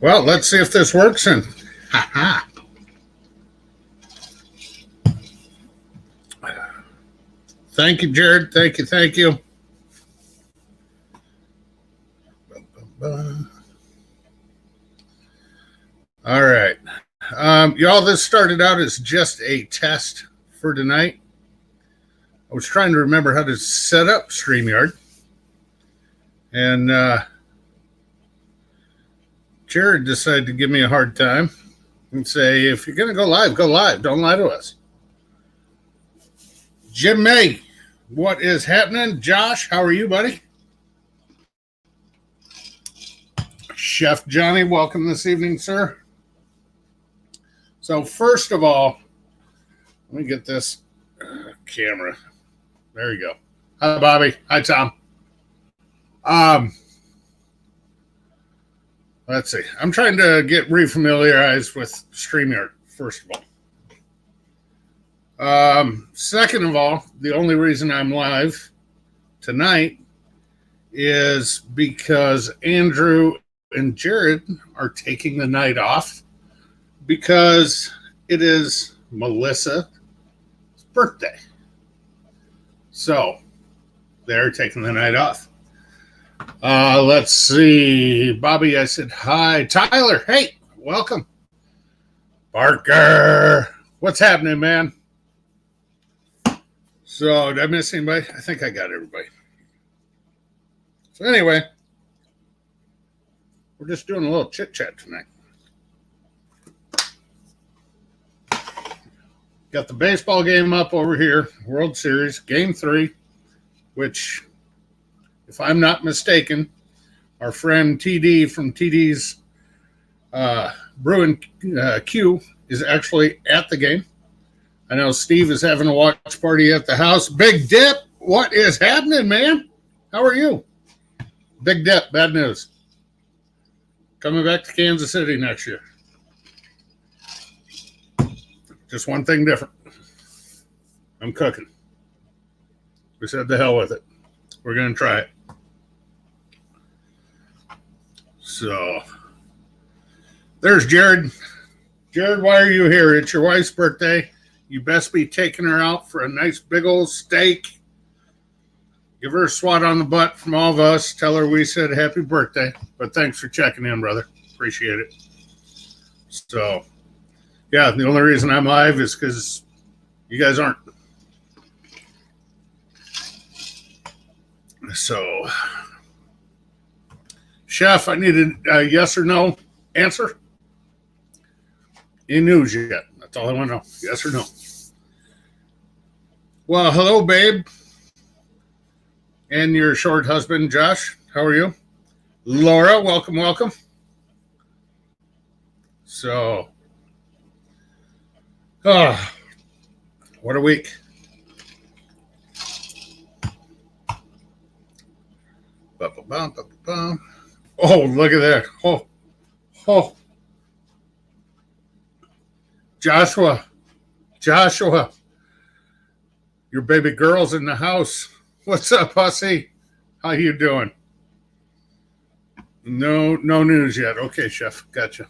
Well, let's see if this works. And ha ha. Thank you, Jared. Thank you. Thank you. All right. Y'all, this started out as just a test for tonight. I was trying to remember how to set up StreamYard. And Jared decided to give me a hard time and say, if you're going to go live, go live. Don't lie to us. Jim May, what is happening? Josh, how are you, buddy? Chef Johnny, welcome this evening, sir. So, first of all, let me get this camera. There you go. Hi, Bobby. Hi, Tom. Let's see. I'm trying to get refamiliarized with StreamYard, first of all. Second of all, the only reason I'm live tonight is because Andrew and Jared are taking the night off because it is Melissa's birthday. So they're taking the night off. Let's see. Bobby, I said hi. Tyler, hey, welcome. Barker, what's happening, man? So, did I miss anybody? I think I got everybody. So, anyway, we're just doing a little chit chat tonight. Got the baseball game up over here, World Series, Game 3, which, if I'm not mistaken, our friend TD from TD's Bruin Q is actually at the game. I know Steve is having a watch party at the house. Big Dip, what is happening, man? How are you? Big Dip, bad news. Coming back to Kansas City next year. Just one thing different. I'm cooking. We said the hell with it. We're going to try it. So, there's Jared. Jared, why are you here? It's your wife's birthday. You best be taking her out for a nice big old steak. Give her a swat on the butt from all of us. Tell her we said happy birthday. But thanks for checking in, brother. Appreciate it. So, yeah, the only reason I'm live is because you guys aren't. So, Chef, I needed a yes or no answer. Any news yet? That's all I want to know. Yes or no? Well, hello, babe. And your short husband, Josh. How are you? Laura, welcome, welcome. So, what a week. Oh, look at that. Oh. Joshua, your baby girl's in the house. What's up, hussy? How you doing? No news yet. Okay, Chef. Gotcha.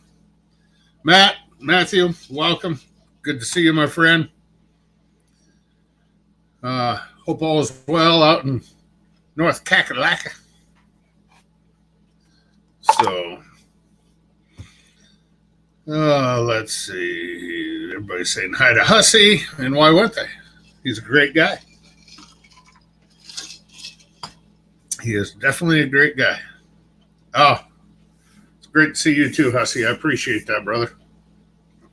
Matthew, welcome. Good to see you, my friend. Hope all is well out in North Kakalaka. So, let's see. Everybody's saying hi to Hussy, and why wouldn't they? He's a great guy. He is definitely a great guy. Oh, it's great to see you too, Hussy. I appreciate that, brother.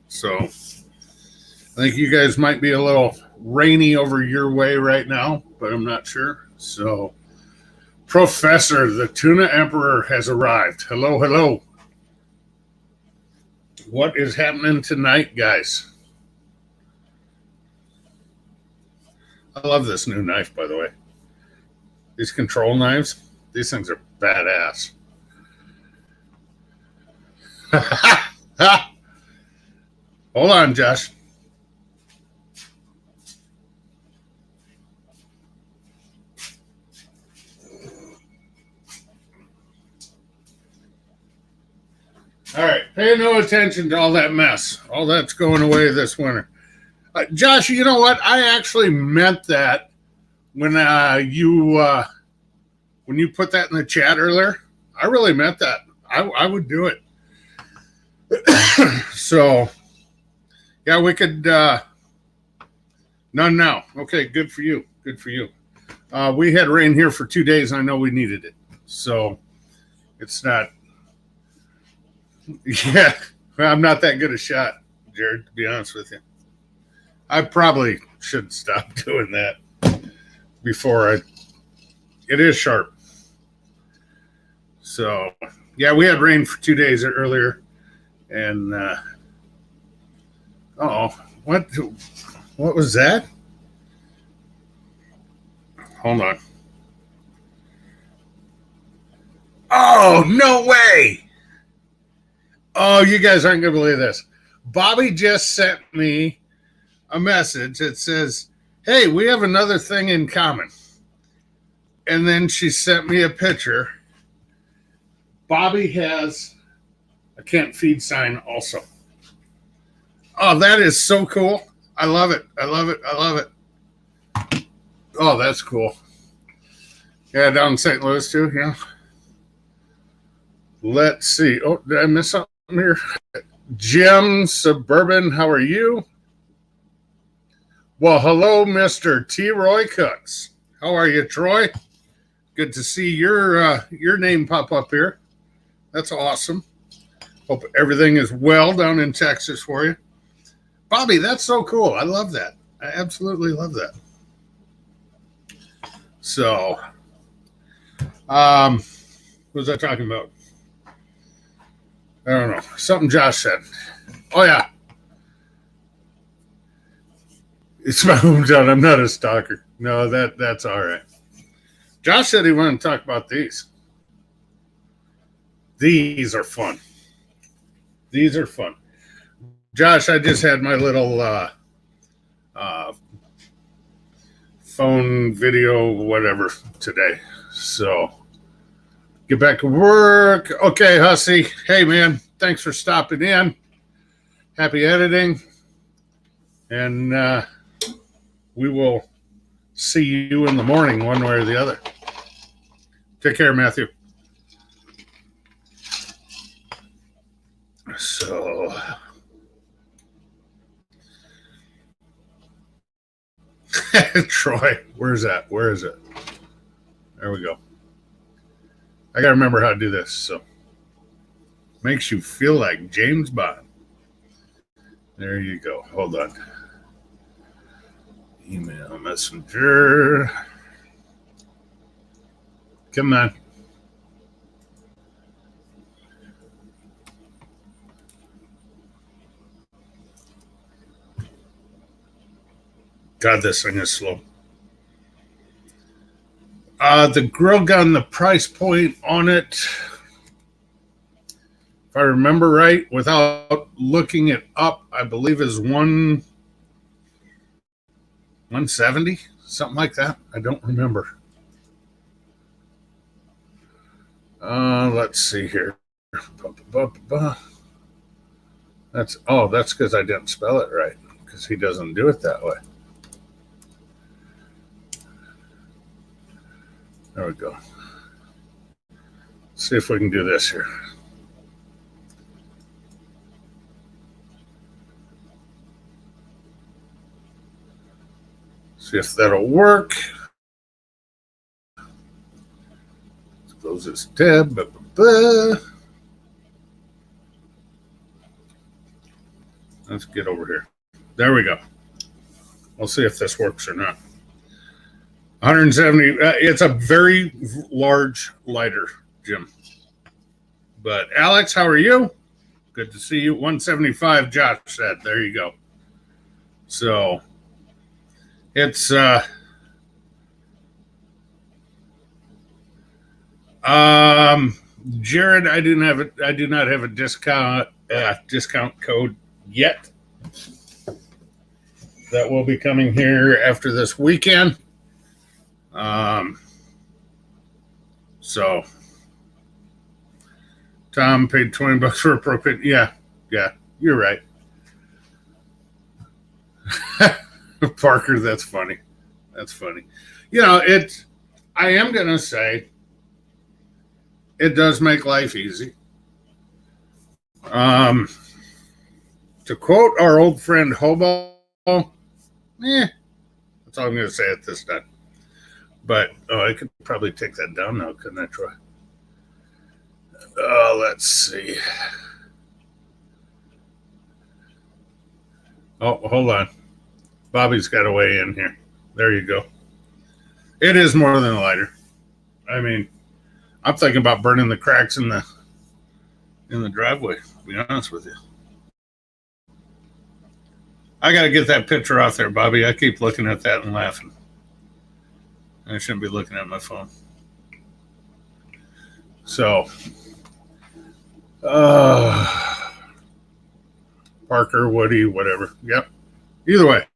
So, I think you guys might be a little rainy over your way right now, but I'm not sure. So, Professor, the Tuna Emperor has arrived. Hello, hello. What is happening tonight, guys? I love this new knife, by the way. These control knives, these things are badass. Hold on, Josh. All right, pay no attention to all that mess. All that's going away this winter. Josh, you know what? I actually meant that when you put that in the chat earlier. I really meant that. I would do it. So, yeah, we could. None now. Okay, good for you. Good for you. We had rain here for 2 days. I know we needed it. So, it's not. Yeah, I'm not that good a shot, Jared, to be honest with you. I probably should stop doing that before I. It is sharp. So, yeah, we had rain for 2 days earlier. And, what was that? Hold on. Oh, no way. Oh, you guys aren't going to believe this. Bobby just sent me a message that says, hey, we have another thing in common. And then she sent me a picture. Bobby has a can't feed sign also. Oh, that is so cool. I love it. I love it. I love it. Oh, that's cool. Yeah, down in St. Louis too, yeah. Let's see. Oh, did I miss something here? Jim Suburban, how are you? Well, hello, Mr. T. Roy Cooks. How are you, Troy? Good to see your name pop up here. That's awesome. Hope everything is well down in Texas for you. Bobby, that's so cool. I love that. I absolutely love that. So, what was I talking about? I don't know. Something Josh said. Oh, yeah. It's my hometown. I'm not a stalker. No, that's all right. Josh said he wanted to talk about these. These are fun. These are fun. Josh, I just had my little phone video, whatever, today. So, get back to work. Okay, Hussy. Hey, man, thanks for stopping in. Happy editing. And we will see you in the morning one way or the other. Take care, Matthew. So, Troy, where's that? Where is it? There we go. I got to remember how to do this. So, makes you feel like James Bond. There you go. Hold on. Email messenger. Come on. God, this thing is slow. The grill gun, the price point on it, if I remember right, without looking it up, I believe is 170, something like that. I don't remember. Let's see here. That's because I didn't spell it right, because he doesn't do it that way. There we go. See if we can do this here. See if that'll work. Let's close this tab. Let's get over here. There we go. We'll see if this works or not. 170. It's a very large lighter, Jim. But Alex, how are you? Good to see you. 175, Josh said. There you go. So it's Jared, I do not have a discount code yet. That will be coming here after this weekend. So Tom paid $20 for a propane. Yeah, you're right. Parker, that's funny. That's funny. I am going to say it does make life easy. To quote our old friend Hobo, that's all I'm going to say at this time. But, I could probably take that down now, couldn't I, Troy? Let's see. Oh, hold on. Bobby's got to weigh in here. There you go. It is more than a lighter. I mean, I'm thinking about burning the cracks in the driveway, to be honest with you. I got to get that picture off there, Bobby. I keep looking at that and laughing. I shouldn't be looking at my phone. So, Parker, Woody, whatever. Yep. Either way.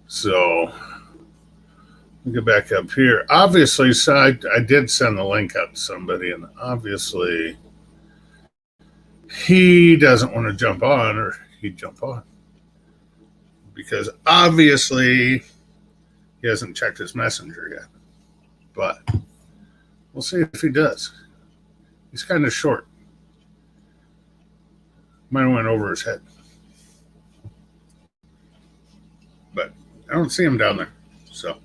So, let me get back up here. Obviously, so I did send the link out to somebody, and obviously he doesn't want to jump on, or he'd jump on. Because obviously he hasn't checked his messenger yet. But we'll see if he does. He's kind of short. Might have went over his head. But I don't see him down there. So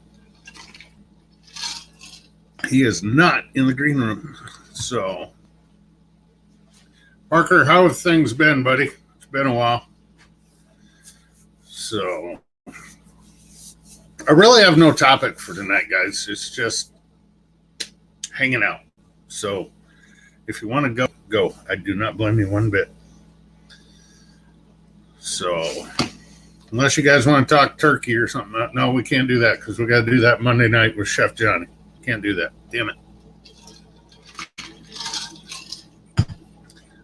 he is not in the green room. So Parker, how have things been, buddy? It's been a while. So I really have no topic for tonight, guys. It's just hanging out. So if you want to go. I do not blame you one bit. So unless you guys want to talk turkey or something, no, we can't do that because we got to do that Monday night with Chef Johnny. Can't do that. Damn it.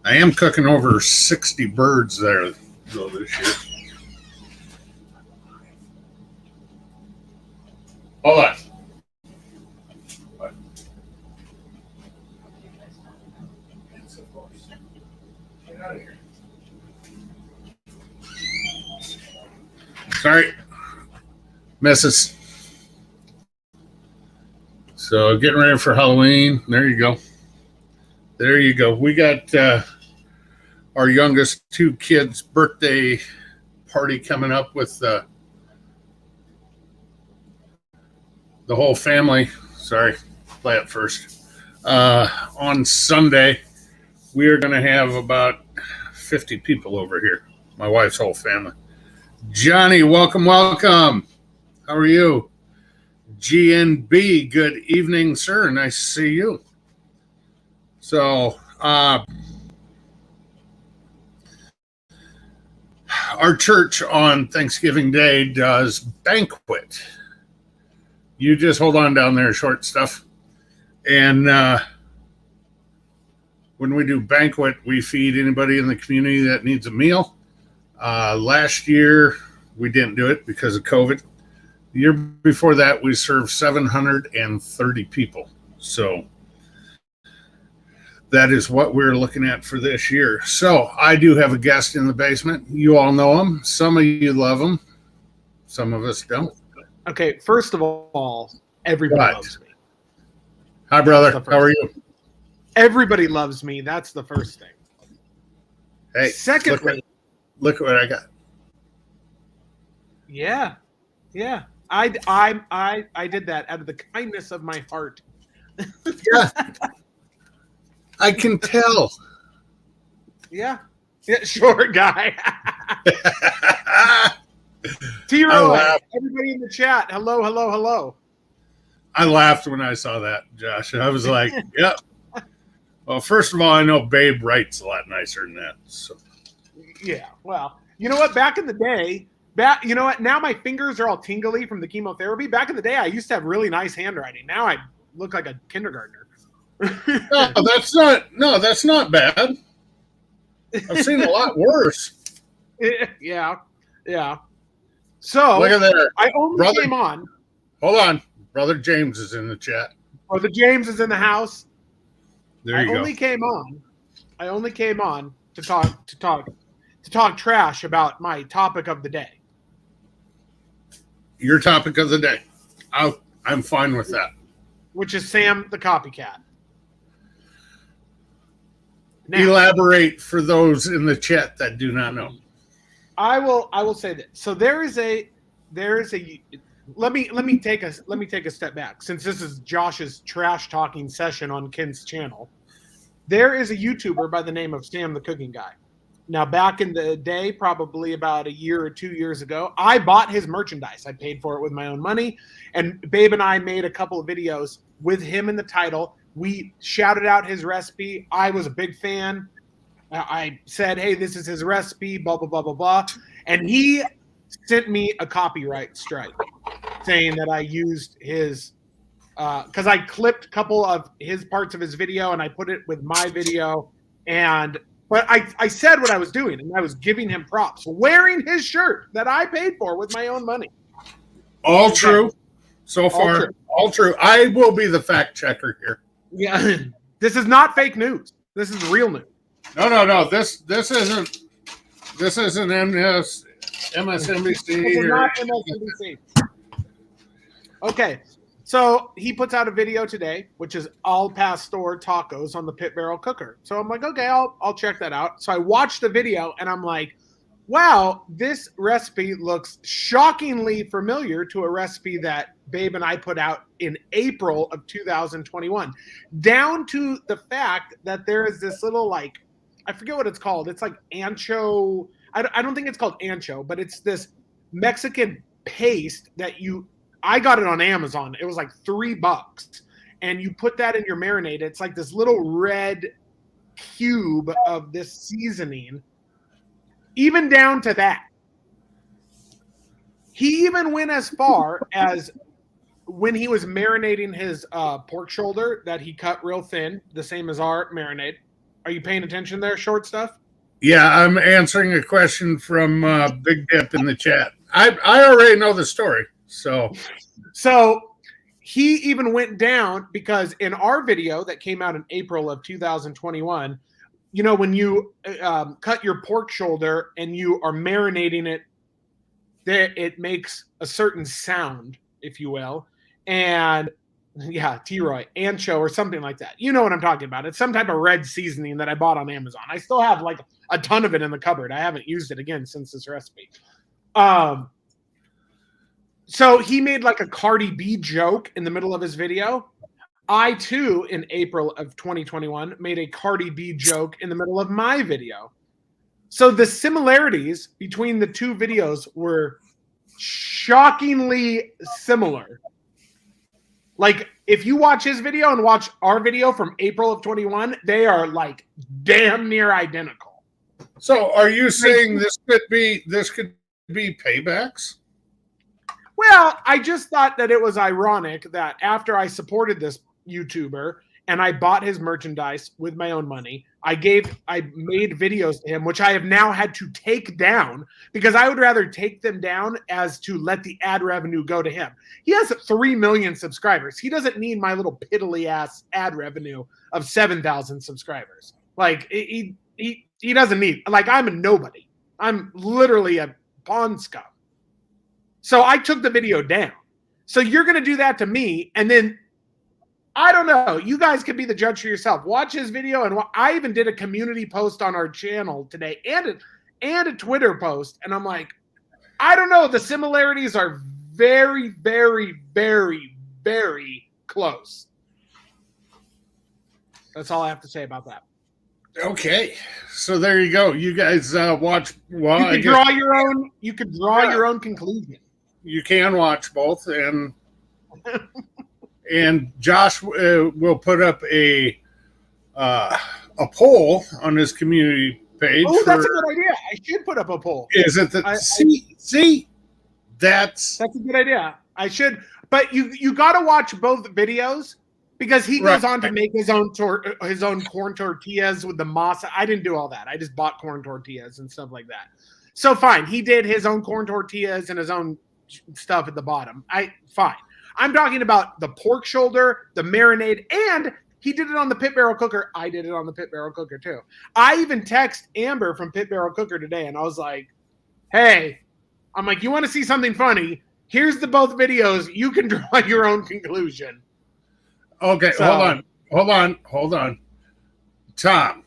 I am cooking over 60 birds there though this year. Hold on. Get out of here. Sorry. Misses. So getting ready for Halloween. There you go. There you go. We got our youngest two kids' birthday party coming up with the whole family. Sorry, play it first. On Sunday, we are going to have about 50 people over here. My wife's whole family. Johnny, welcome. How are you? GNB, good evening, sir. Nice to see you. So, our church on Thanksgiving Day does banquet. You just hold on down there, short stuff. And when we do banquet, we feed anybody in the community that needs a meal. Last year, we didn't do it because of COVID. The year before that, we served 730 people. So that is what we're looking at for this year. So I do have a guest in the basement. You all know him. Some of you love him. Some of us don't. Okay, first of all, everybody loves me. Hi, brother. How are you? Everybody loves me. That's the first thing. Hey, secondly, look at what I got. Yeah. I did that out of the kindness of my heart. Yeah. I can tell. Yeah, short guy. T-Roy, everybody in the chat. Hello. I laughed when I saw that, Josh. I was like, yep. Well, first of all, I know Babe writes a lot nicer than that. So. Yeah, well, you know what? Back in the day, you know what? Now my fingers are all tingly from the chemotherapy. Back in the day, I used to have really nice handwriting. Now I look like a kindergartner. No, that's not bad. I've seen a lot worse. Yeah. So look at there. I only came on. Hold on. Brother James is in the chat. Oh, the James is in the house. There you go. I only came on to talk trash about my topic of the day. Your topic of the day. I'm fine with that. Which is Sam the copycat. Now, elaborate for those in the chat that do not know. I will say that. So there is a let me take a step back, since this is Josh's trash talking session on Ken's channel. There is a YouTuber by the name of Sam the Cooking Guy. Now, back in the day, probably about a year or 2 years ago, I bought his merchandise. I paid for it with my own money, and Babe and I made a couple of videos with him in the title. We shouted out his recipe. I was a big fan. I said, hey, this is his recipe, blah, blah, blah, blah, blah. And he sent me a copyright strike saying that I used his because I clipped a couple of his parts of his video and I put it with my video. But I said what I was doing, and I was giving him props, wearing his shirt that I paid for with my own money. All true. So far, all true. I will be the fact checker here. Yeah, this is not fake news. This is real news. No. This isn't MSNBC. This is not MSNBC. Okay, so he puts out a video today, which is Al Pastor tacos on the Pit Barrel cooker. So I'm like, okay, I'll check that out. So I watched the video, and I'm like, wow, this recipe looks shockingly familiar to a recipe that Babe and I put out in April of 2021, down to the fact that there is this little, like, I forget what it's called. It's like ancho. I don't think it's called ancho, but it's this Mexican paste that I got it on Amazon. It was like $3, and you put that in your marinade. It's like this little red cube of this seasoning. Even down to that, he even went as far as when he was marinating his pork shoulder that he cut real thin, the same as our marinade. Are you paying attention there, short stuff? Yeah, I'm answering a question from Big Dip in the chat. I already know the story. So he even went down, because in our video that came out in April of 2021, you know, when you cut your pork shoulder and you are marinating it, it makes a certain sound, if you will. And yeah, T-Roy, ancho or something like that. You know what I'm talking about. It's some type of red seasoning that I bought on Amazon. I still have like a ton of it in the cupboard. I haven't used it again since this recipe. So he made like a Cardi B joke in the middle of his video. I, too, in April of 2021, made a Cardi B joke in the middle of my video. So the similarities between the two videos were shockingly similar. Like, if you watch his video and watch our video from April of 21, they are like damn near identical. So are you saying this could be paybacks? Well, I just thought that it was ironic that after I supported this YouTuber and I bought his merchandise with my own money, I made videos to him, which I have now had to take down, because I would rather take them down as to let the ad revenue go to him. He has 3 million subscribers. He doesn't need my little piddly ass ad revenue of 7,000 subscribers. Like, he doesn't need, like, I'm a nobody. I'm literally a pawn scum. So I took the video down. So you're going to do that to me, and then I don't know. You guys can be the judge for yourself. Watch his video, and I even did a community post on our channel today and a Twitter post, and I'm like, I don't know. The similarities are very, very, very, very close. That's all I have to say about that. Okay, so there you go. You guys watch. Well, you can draw your own. You can draw your own conclusion. You can watch both, and Josh will put up a poll on his community page. Oh, that's a good idea. I should put up a poll. Is it see? That's a good idea. I should, but you got to watch both videos, because he goes on to make his own corn tortillas with the masa. I didn't do all that. I just bought corn tortillas and stuff like that. So fine, he did his own corn tortillas and his own stuff at the bottom. Fine. I'm talking about the pork shoulder, the marinade, and he did it on the Pit Barrel Cooker. I did it on the Pit Barrel Cooker too. I even text Amber from Pit Barrel Cooker today, and I was like, hey, I'm like, you want to see something funny? Here's the both videos. You can draw your own conclusion. Okay, So- hold on. Tom,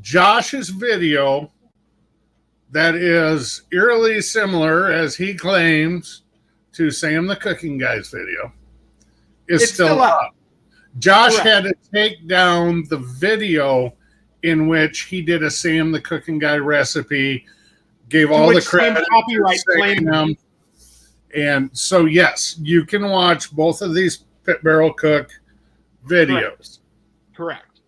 Josh's video that is eerily similar, as he claims, to Sam the Cooking Guy's video is It's still still up. up. Josh Correct. had to take down the video in which he did a Sam the Cooking Guy recipe, gave all the which Sam credit copyright to claimed Sam. And so, yes, you can watch both of these Pit Barrel Cook videos. Correct.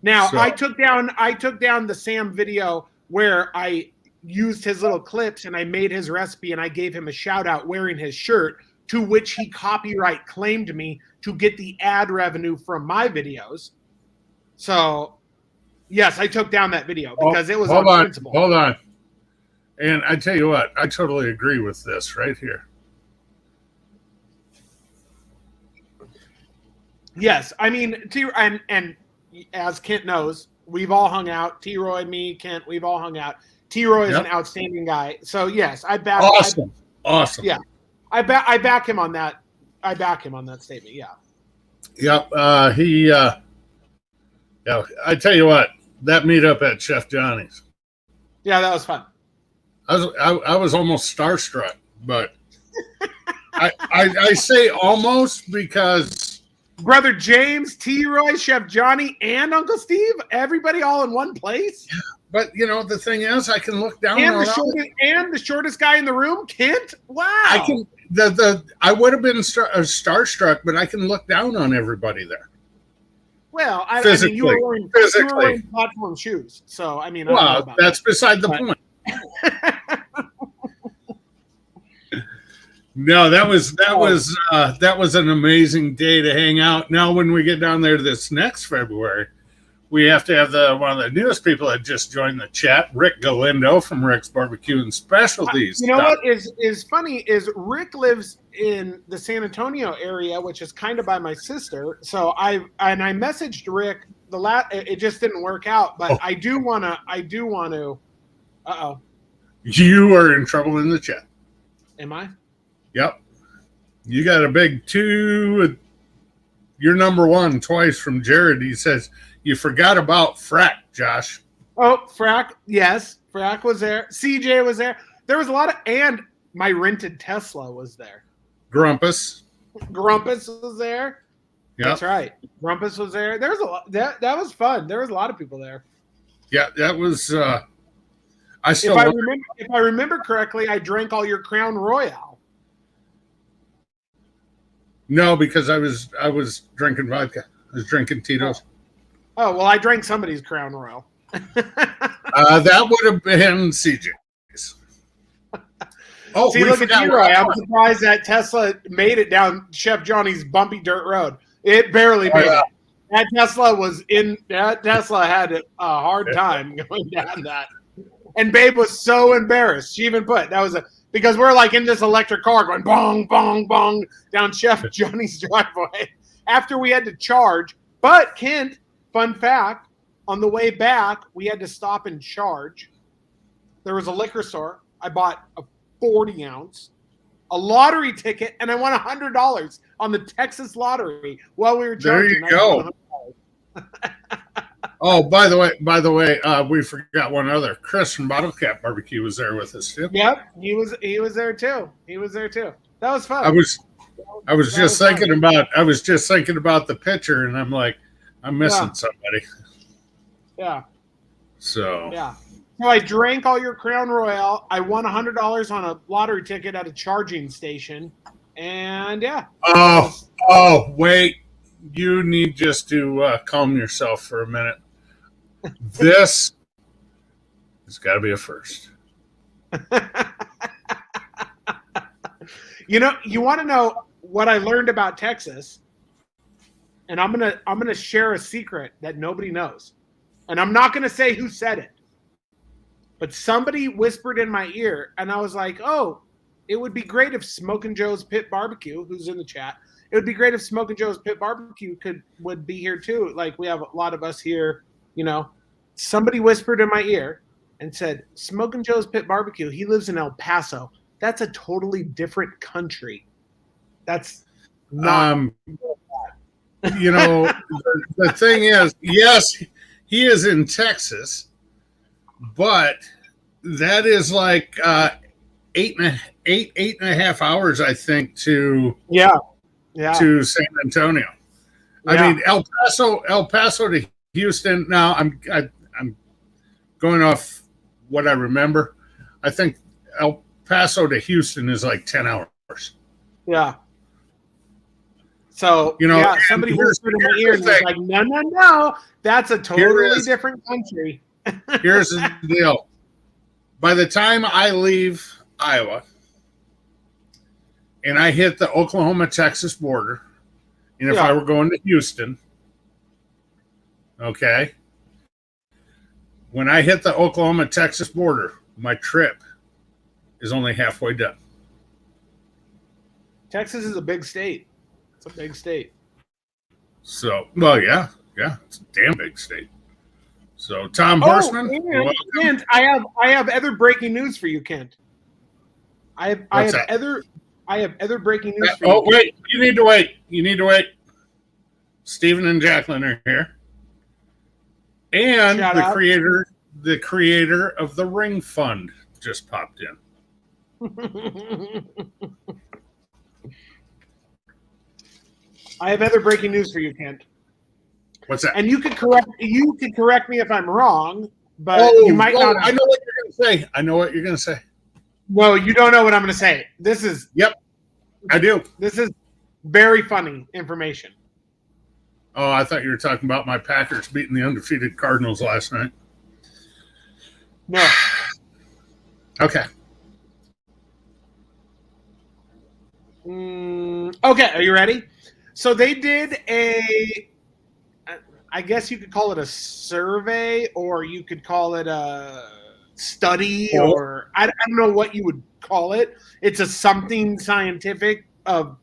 Now So- I took down the Sam video where I used his little clips and I made his recipe and I gave him a shout out wearing his shirt, to which he copyright claimed me to get the ad revenue from my videos. So yes, I took down that video because it was on principle. Hold on. And I tell you what, I totally agree with this right here. Yes, I mean, and as Kent knows, we've all hung out. T-Roy, me, Kent, we've all hung out. T-Roy is an outstanding guy. So yes, I back. Awesome. Yeah, I back him on that. I back him on that statement. Yeah. Yep. Yeah. I tell you what, that meetup at Chef Johnny's, Yeah, that was fun. I was almost starstruck, but I say almost because. Brother James, T-Roy, Chef Johnny, and Uncle Steve, everybody all in one place. But you know the thing is, I can look down And on the shortest guy in the room, Kent. Wow. I can I would have been starstruck, but I can look down on everybody there. Well, I mean, Physically. you were wearing platform shoes, so I mean, I don't know Well, about that's beside the But- point. No, that was an amazing day to hang out. Now, when we get down there this next February, we have to have one of the newest people that just joined the chat, Rick Galindo from Rick's Barbecue and Specialties. You know what is funny is Rick lives in the San Antonio area, which is kind of by my sister. So I messaged Rick it just didn't work out, but I do want to. Uh-oh. You are in trouble in the chat. Am I? Yep. You got a big 2. You're number 1 twice from Jared. He says, you forgot about Frack, Josh. Oh, Frack. Yes. Frack was there. CJ was there. There was a lot of, and my rented Tesla was there. Grumpus. Grumpus was there. Yep. That's right. Grumpus was there. There was a lot. That was fun. There was a lot of people there. Yeah, that was. If I remember correctly, I drank all your Crown Royale. No, because I was drinking vodka. I was drinking Tito's. Oh well, I drank somebody's Crown Royal. That would have been CJ's. Oh, See, look at you, Roy. I'm surprised that Tesla made it down Chef Johnny's bumpy dirt road. It barely made it. That Tesla had a hard time going down that. And Babe was so embarrassed. She even put because we're like in this electric car going bong, bong, bong down Chef Johnny's driveway after we had to charge. But Kent, fun fact, on the way back, we had to stop and charge. There was a liquor store. I bought a 40-ounce, a lottery ticket, and I won $100 on the Texas lottery while we were charging. There you go. Oh, by the way, we forgot one other. Chris from Bottle Cap Barbecue was there with us too. Yep, he was there too. That was fun. I was just thinking about the picture, and I'm like, I'm missing somebody. Yeah. So yeah. So I drank all your Crown Royale. I won $100 on a lottery ticket at a charging station, and yeah. Oh, wait. You need just to calm yourself for a minute. This has got to be a first. You want to know what I learned about Texas, and I'm gonna share a secret that nobody knows, and I'm not gonna say who said it, but somebody whispered in my ear, and I was like, oh, it would be great if Smokin' Joe's Pit Barbecue, who's in the chat, it would be great if Smoking Joe's Pit Barbecue would be here too. Like we have a lot of us here, you know. Somebody whispered in my ear and said, Smoking Joe's Pit Barbecue, he lives in El Paso. That's a totally different country. That's not you know, the thing is, yes, he is in Texas, but that is like eight and a half hours, I think, to San Antonio. I mean, El Paso to Houston. Now I'm going off what I remember. I think El Paso to Houston is like 10 hours. Yeah. So, you know, somebody whispered in my ear and was like, no, that's a totally different country. Here's the deal. By the time I leave Iowa and I hit the Oklahoma-Texas border, and if I were going to Houston, okay, when I hit the Oklahoma-Texas border, my trip is only halfway done. Texas is a big state. It's a big state. So, well, yeah, it's a damn big state. So, Tom Horseman, Kent, I have other breaking news for you, Kent. I have other breaking news for you. Oh, wait, you need to wait. Stephen and Jacqueline are here, and the creator of the Ring Fund just popped in. I have other breaking news for you, Kent. What's that? And you could correct me if I'm wrong, but you might not. I know what you're going to say. No, you don't know what I'm going to say. Yep, I do. This is very funny information. Oh, I thought you were talking about my Packers beating the undefeated Cardinals last night. No. Okay. Okay, are you ready? So they did I guess you could call it a survey, or you could call it a study, or I don't know what you would call it. It's a something scientific of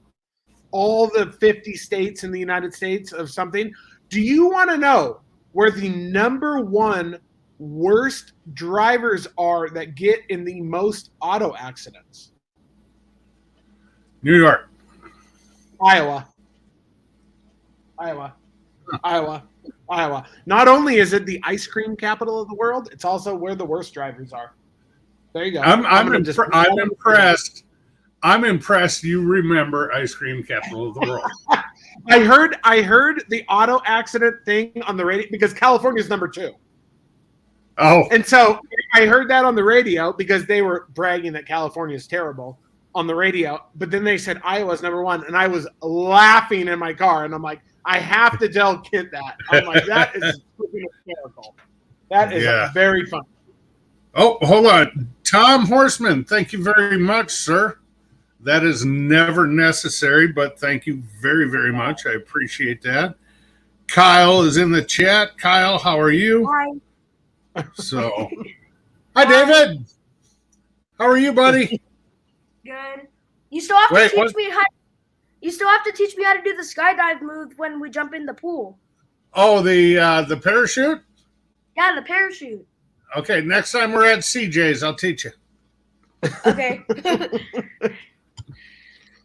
all the 50 states in the United States of something. Do you want to know where the number one worst drivers are that get in the most auto accidents? New York. Iowa. Not only is it the ice cream capital of the world, it's also where the worst drivers are. There you go. I'm impressed. I'm impressed you remember ice cream capital of the world. I heard the auto accident thing on the radio because California is number 2. Oh. And so I heard that on the radio because they were bragging that California is terrible on the radio. But then they said Iowa's number 1. And I was laughing in my car. And I'm like, I have to tell Kit that. I'm like, that is freaking hysterical. That is very funny. Oh, hold on. Tom Horseman, thank you very much, sir. That is never necessary, but thank you very, very much. I appreciate that. Kyle is in the chat. Kyle, how are you? Hi. So, hi, David. How are you, buddy? Good. You still have to teach me how. You still have to teach me how to do the skydive move when we jump in the pool. Oh, the parachute? Yeah, the parachute. Okay, next time we're at CJ's, I'll teach you. Okay.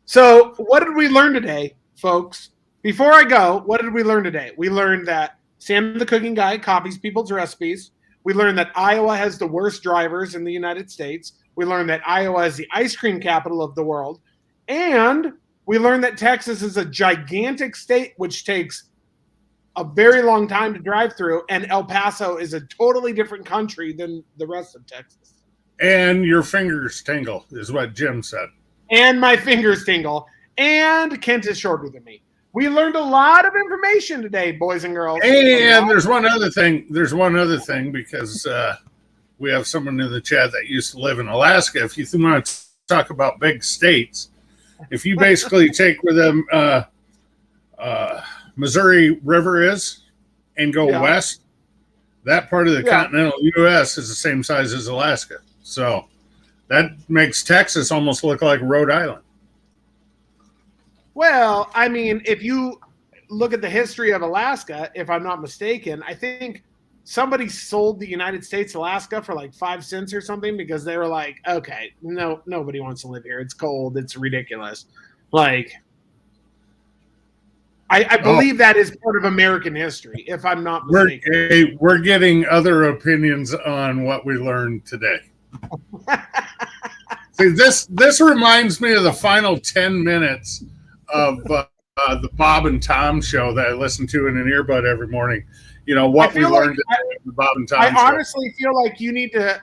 So, what did we learn today, folks? Before I go, what did we learn today? We learned that Sam the Cooking Guy copies people's recipes. We learned that Iowa has the worst drivers in the United States. We learned that Iowa is the ice cream capital of the world. And we learned that Texas is a gigantic state, which takes a very long time to drive through. And El Paso is a totally different country than the rest of Texas. And your fingers tingle, is what Jim said. And my fingers tingle. And Kent is shorter than me. We learned a lot of information today, boys and girls. And there's one other thing. Because we have someone in the chat that used to live in Alaska. If you want to talk about big states, if you basically take where the Missouri River is and go west, that part of the continental U.S. is the same size as Alaska. So that makes Texas almost look like Rhode Island. Well, I mean, if you look at the history of Alaska, if I'm not mistaken, I think somebody sold the United States Alaska for like 5 cents or something because they were like, okay, no, nobody wants to live here. It's cold. It's ridiculous. Like, I believe that is part of American history, if I'm not mistaken. We're getting other opinions on what we learned today. See, this reminds me of the final 10 minutes of the Bob and Tom show that I listen to in an earbud every morning. You know, what we learned in the Bob and Tom show. I honestly feel like you need to,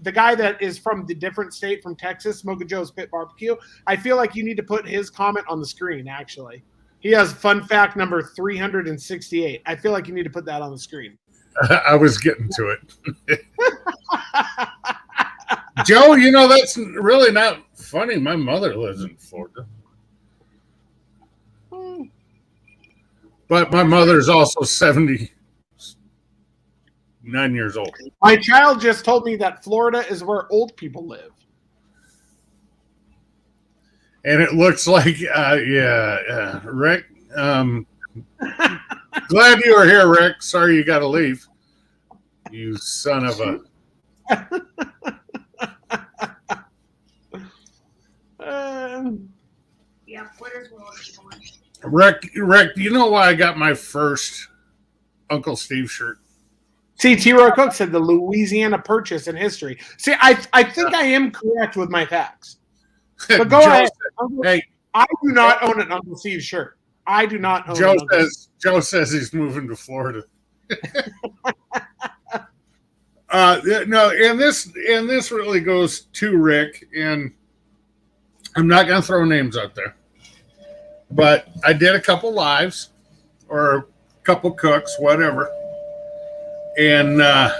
the guy that is from the different state from Texas, Smoking Joe's Pit Barbecue, I feel like you need to put his comment on the screen, actually. He has fun fact number 368. I feel like you need to put that on the screen. I was getting to it. Joe, you know, that's really not funny. My mother lives in Florida. But my mother's also 79 years old. My child just told me that Florida is where old people live. And it looks like, Rick. Glad you were here, Rick. Sorry you got to leave. You son of a. Yeah, what is wrong? Rick, do you know why I got my first Uncle Steve shirt? See, T-Roy Cook said the Louisiana Purchase in history. See, I think I am correct with my facts. But go ahead. Hey, I do not own an Uncle Steve shirt. I do not own Joe says he's moving to Florida. No, and this really goes to Rick, and I'm not going to throw names out there, but I did a couple lives or a couple cooks, whatever, and I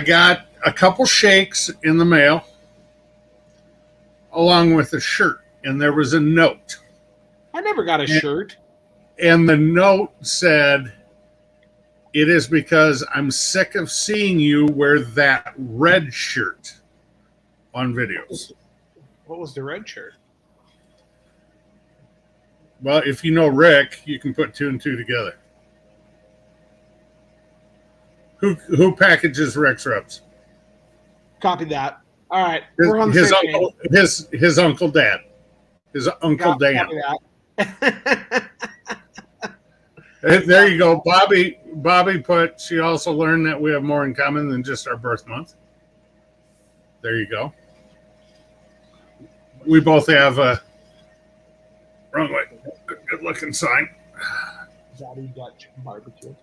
got a couple shakes in the mail along with a shirt, and there was a note. I never got a shirt. And the note said, "It is because I'm sick of seeing you wear that red shirt on videos." What was the red shirt? Well, if you know Rick, you can put 2 and 2 together. Who packages Rick's rubs? Copy that. All right. His uncle dad. His uncle Dan. There you go. Bobby put, she also learned that we have more in common than just our birth month. There you go. We both have a wrong way. Good looking sign. Daddy Dutch barbecue.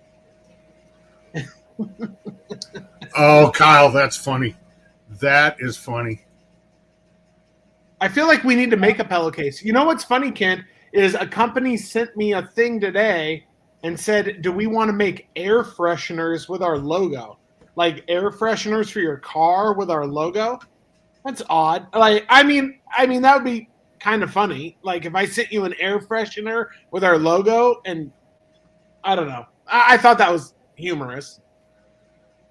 Oh, Kyle, that's funny. That is funny. I feel like we need to make a pillowcase. You know what's funny, Kent, is a company sent me a thing today and said, do we want to make air fresheners with our logo? Like air fresheners for your car with our logo? That's odd. Like, I mean that would be kind of funny. Like if I sent you an air freshener with our logo, and I don't know. I thought that was humorous.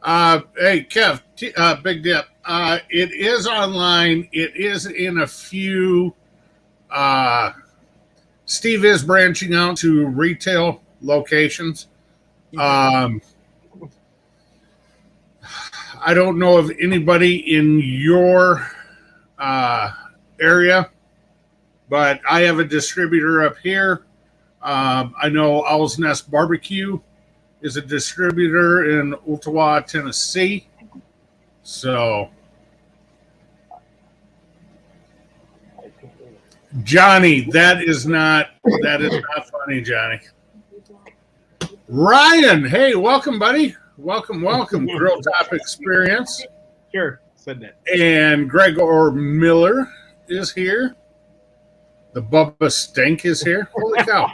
Hey, Kev, Big Dip. It is online. It is in a few. Steve is branching out to retail locations. I don't know of anybody in your area, but I have a distributor up here. I know Owl's Nest Barbecue is a distributor in Ottawa, Tennessee. So, Johnny, that is not funny, Johnny. Ryan, hey, welcome, buddy. Welcome. Grill Top Experience. Sure, said that. And Gregor Miller is here. The Bubba Stink is here. Holy cow.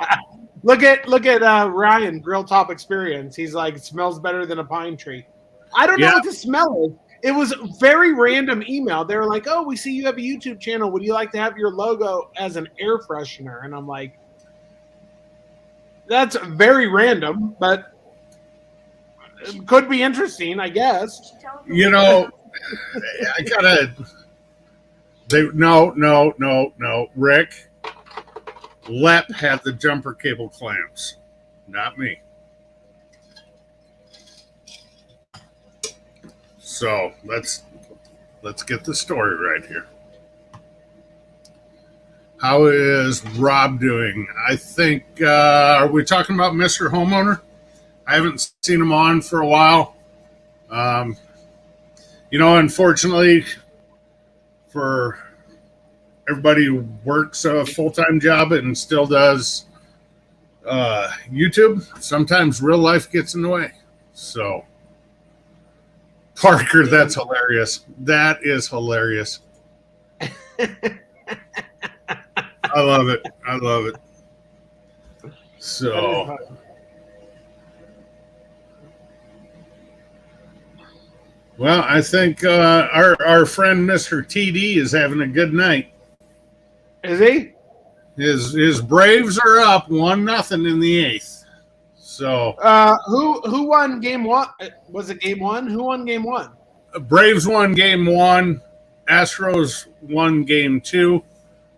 Look at Ryan, Grill Top Experience. He's like, it smells better than a pine tree. I don't know what the smell is. It was a very random email. They were like, oh, we see you have a YouTube channel. Would you like to have your logo as an air freshener? And I'm like, that's very random, but it could be interesting, I guess. You know, No. Rick, Lep had the jumper cable clamps, not me. So let's get the story right here. How is Rob doing? I think, are we talking about Mr. Homeowner? I haven't seen him on for a while. Unfortunately, for everybody who works a full-time job and still does YouTube, sometimes real life gets in the way. So, Parker, that's hilarious. That is hilarious. I love it. So, well, I think our friend Mr. TD is having a good night. Is he? His Braves are up 1-0 in the 8th. So, who won game one? Was it game one? Who won game one? Braves won game 1. Astros won game 2.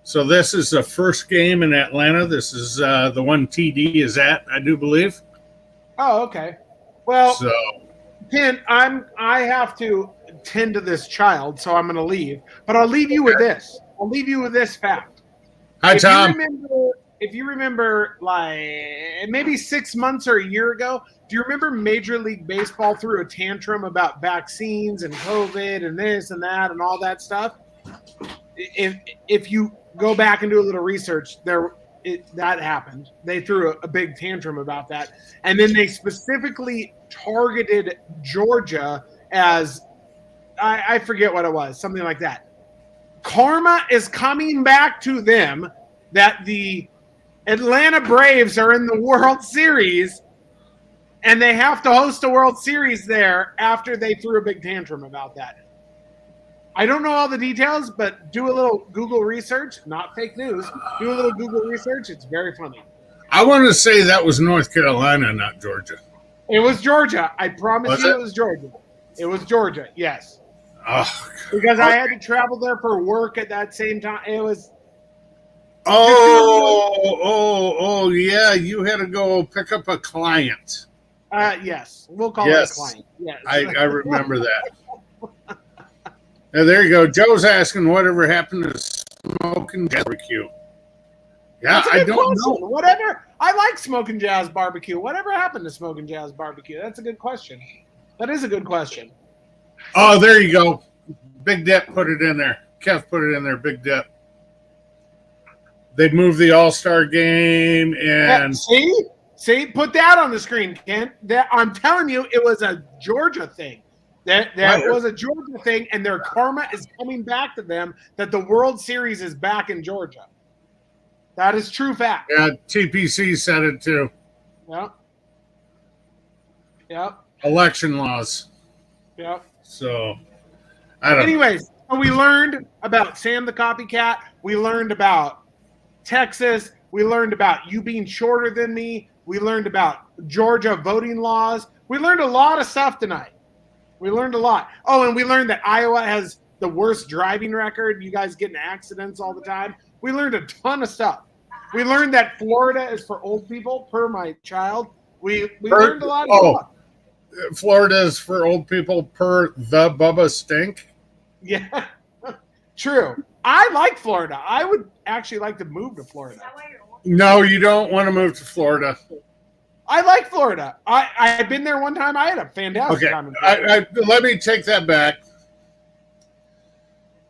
So this is the first game in Atlanta. This is the one TD is at, I do believe. Oh, okay. Well, so Ken, I have to tend to this child, so I'm going to leave. But I'll leave you with this. I'll leave you with this fact. Hi, Tom. If you remember, like maybe 6 months or a year ago, do you remember Major League Baseball threw a tantrum about vaccines and COVID and this and that and all that stuff? If you go back and do a little research, that happened. They threw a big tantrum about that, and then they specifically targeted Georgia as I forget what it was, something like that. Karma is coming back to them that the Atlanta Braves are in the World Series, and they have to host a World Series there after they threw a big tantrum about that. I don't know all the details, but do a little Google research, not fake news. Do a little Google research. It's very funny. I want to say that was North Carolina, not Georgia. It was Georgia. I promise you it was Georgia. It was Georgia, yes. Oh, because I had to travel there for work at that same time. It was. Oh, yeah. You had to go pick up a client. Yes. We'll call it a client. Yes. I remember that. Now, there you go. Joe's asking whatever happened to Smoking Barbecue. Yeah, I don't know. Whatever. I like Smoking Jazz Barbecue. Whatever happened to Smoking Jazz Barbecue? That's a good question. That is a good question. Oh, there you go. Big Dep put it in there. Kev put it in there. Big Dep. They moved the All-Star game and see, put that on the screen, Kent. I'm telling you, it was a Georgia thing. That was a Georgia thing, and their karma is coming back to them. That the World Series is back in Georgia. That is true fact. Yeah, TPC said it too. Yep. Election laws. Yep. So, I don't. Anyways, so we learned about Sam the Copycat. We learned about Texas. We learned about you being shorter than me. We learned about Georgia voting laws. We learned a lot of stuff tonight. We learned a lot. Oh, and we learned that Iowa has the worst driving record. You guys get in accidents all the time. We learned a ton of stuff. We learned that Florida is for old people, per my child. We learned a lot of stuff. Florida is for old people, per the Bubba Stink. Yeah, true. I like Florida. I would actually like to move to Florida. No, you don't want to move to Florida. I like Florida. I've been there one time. I had a fantastic time in Florida. Let me take that back.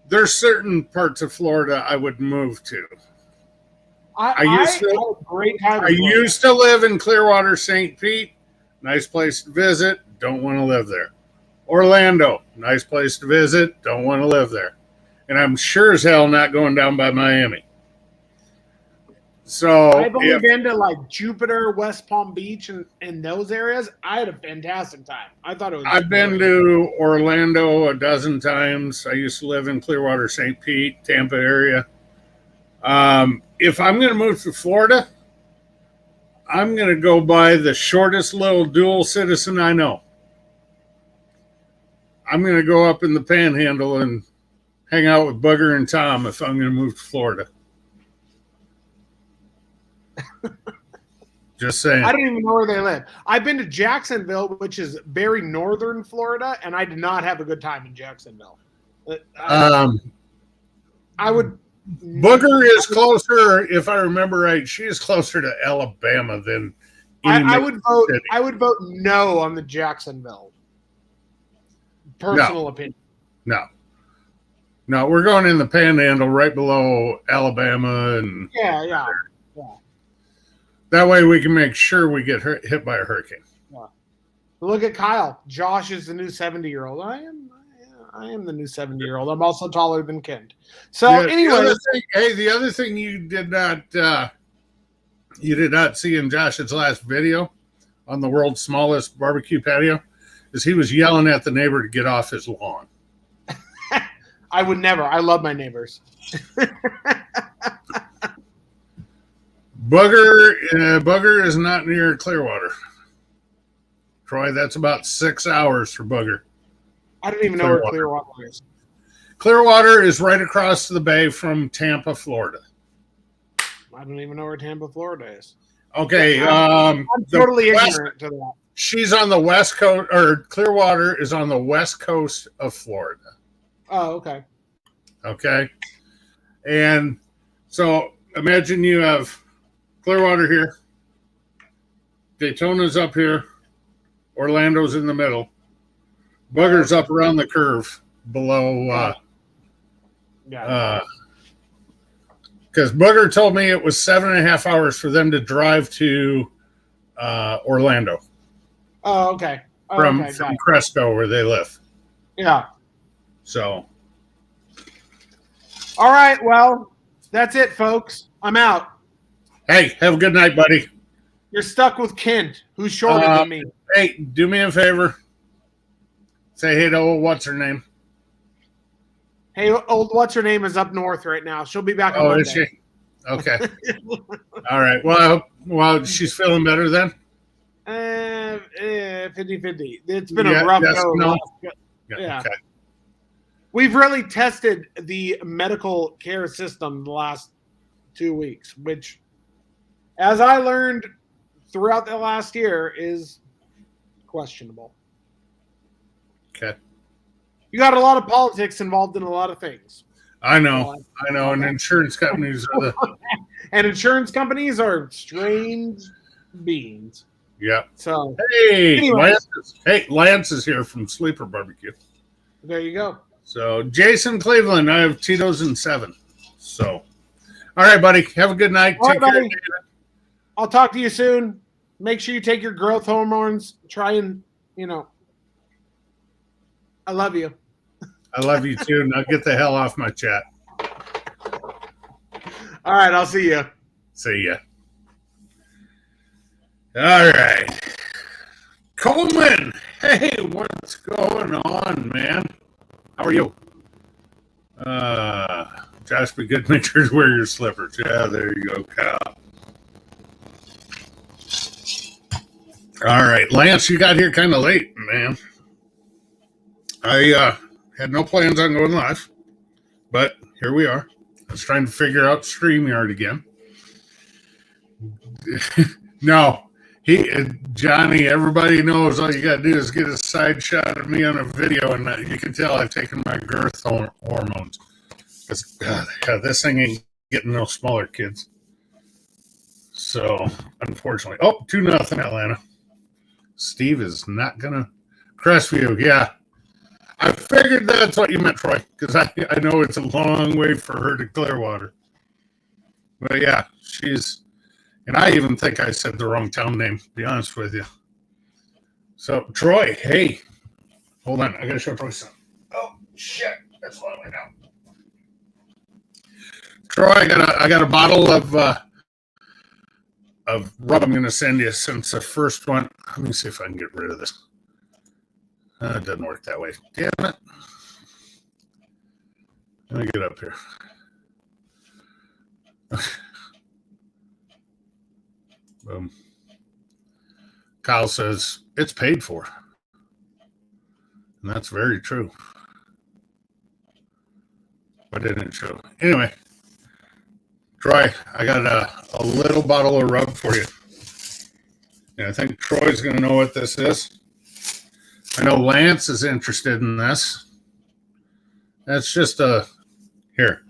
There's certain parts of Florida I would move to. I used to live in Clearwater, St. Pete. Nice place to visit. Don't want to live there. Orlando. Nice place to visit. Don't want to live there. And I'm sure as hell not going down by Miami. So I've only been to like Jupiter, West Palm Beach, and those areas. I had a fantastic time. I thought it was. I've been to Orlando a dozen times. I used to live in Clearwater, St. Pete, Tampa area. If I'm going to move to Florida, I'm going to go by the shortest little dual citizen I know. I'm going to go up in the Panhandle and hang out with Booger and Tom if I'm going to move to Florida. Just saying. I don't even know where they live. I've been to Jacksonville, which is very northern Florida, and I did not have a good time in Jacksonville. I would. Booger is closer, if I remember right. She is closer to Alabama than. I would vote. City. I would vote no on the Jacksonville. Personal opinion. No, we're going in the Panhandle, right below Alabama, and yeah. That way we can make sure we get hit by a hurricane. Yeah. Look at Kyle. Josh is the new 70-year-old. I am the new 70-year-old. I'm also taller than Kent. So anyway, the other thing you did not see in Josh's last video on the world's smallest barbecue patio is he was yelling at the neighbor to get off his lawn. I would never. I love my neighbors. Booger is not near Clearwater. Troy, that's about 6 hours for Booger. I don't even know where Clearwater is. Clearwater is right across the bay from Tampa, Florida. I don't even know where Tampa, Florida is. Okay. I'm totally ignorant to that. She's on the west coast, or Clearwater is on the west coast of Florida. Oh, okay. Okay. And so imagine you have Clearwater here, Daytona's up here, Orlando's in the middle, Booger's up around the curve below. Because Booger told me it was 7.5 hours for them to drive to Orlando. Oh, okay. From Cresco, where they live. Yeah. So. All right. Well, that's it, folks. I'm out. Hey, have a good night, buddy. You're stuck with Kent, who's shorter than me. Hey, do me a favor. Say hey to old what's-her-name. Hey, old what's-her-name is up north right now. She'll be back on Monday. Is she? Okay. All right. Well, she's feeling better then? 50-50. It's been a rough go. No. Yeah. Okay. We've really tested the medical care system the last 2 weeks, which, as I learned throughout the last year, is questionable. Okay. You got a lot of politics involved in a lot of things. I know. And insurance companies are the and insurance companies are strange beings. Yeah. So anyway. Lance is here from Sleeper Barbecue. There you go. So Jason Cleveland, I have Tito's in 7. So all right, buddy. Have a good night. Take care. I'll talk to you soon. Make sure you take your growth hormones. Try and, I love you. I love you too. Now get the hell off my chat. All right, I'll see you. See ya. All right. Coleman. Hey, what's going on, man? How are you? Josh, be good. Make sure to wear your slippers. Yeah, there you go, Kyle. All right, Lance, you got here kind of late, man. I had no plans on going live, but here we are. I was trying to figure out StreamYard again. No, Johnny, everybody knows all you got to do is get a side shot of me on a video, and you can tell I've taken my girth hormones. God, this thing ain't getting no smaller, kids. So, unfortunately. 2-0 Atlanta. Steve is not going to Crestview. Yeah. I figured that's what you meant, Troy, because I know it's a long way for her to Clearwater. But yeah, and I even think I said the wrong town name, to be honest with you. So, Troy, hey. Hold on. I got to show Troy something. Oh, shit. That's what I went out. Troy, I got a bottle of rub I'm going to send you since the first one. Let me see if I can get rid of this. It doesn't work that way. Damn it. Let me get up here. Boom. Kyle says, it's paid for. And that's very true. I didn't show. Anyway, Troy, I got a little bottle of rub for you. And I think Troy's going to know what this is. I know Lance is interested in this. That's just here.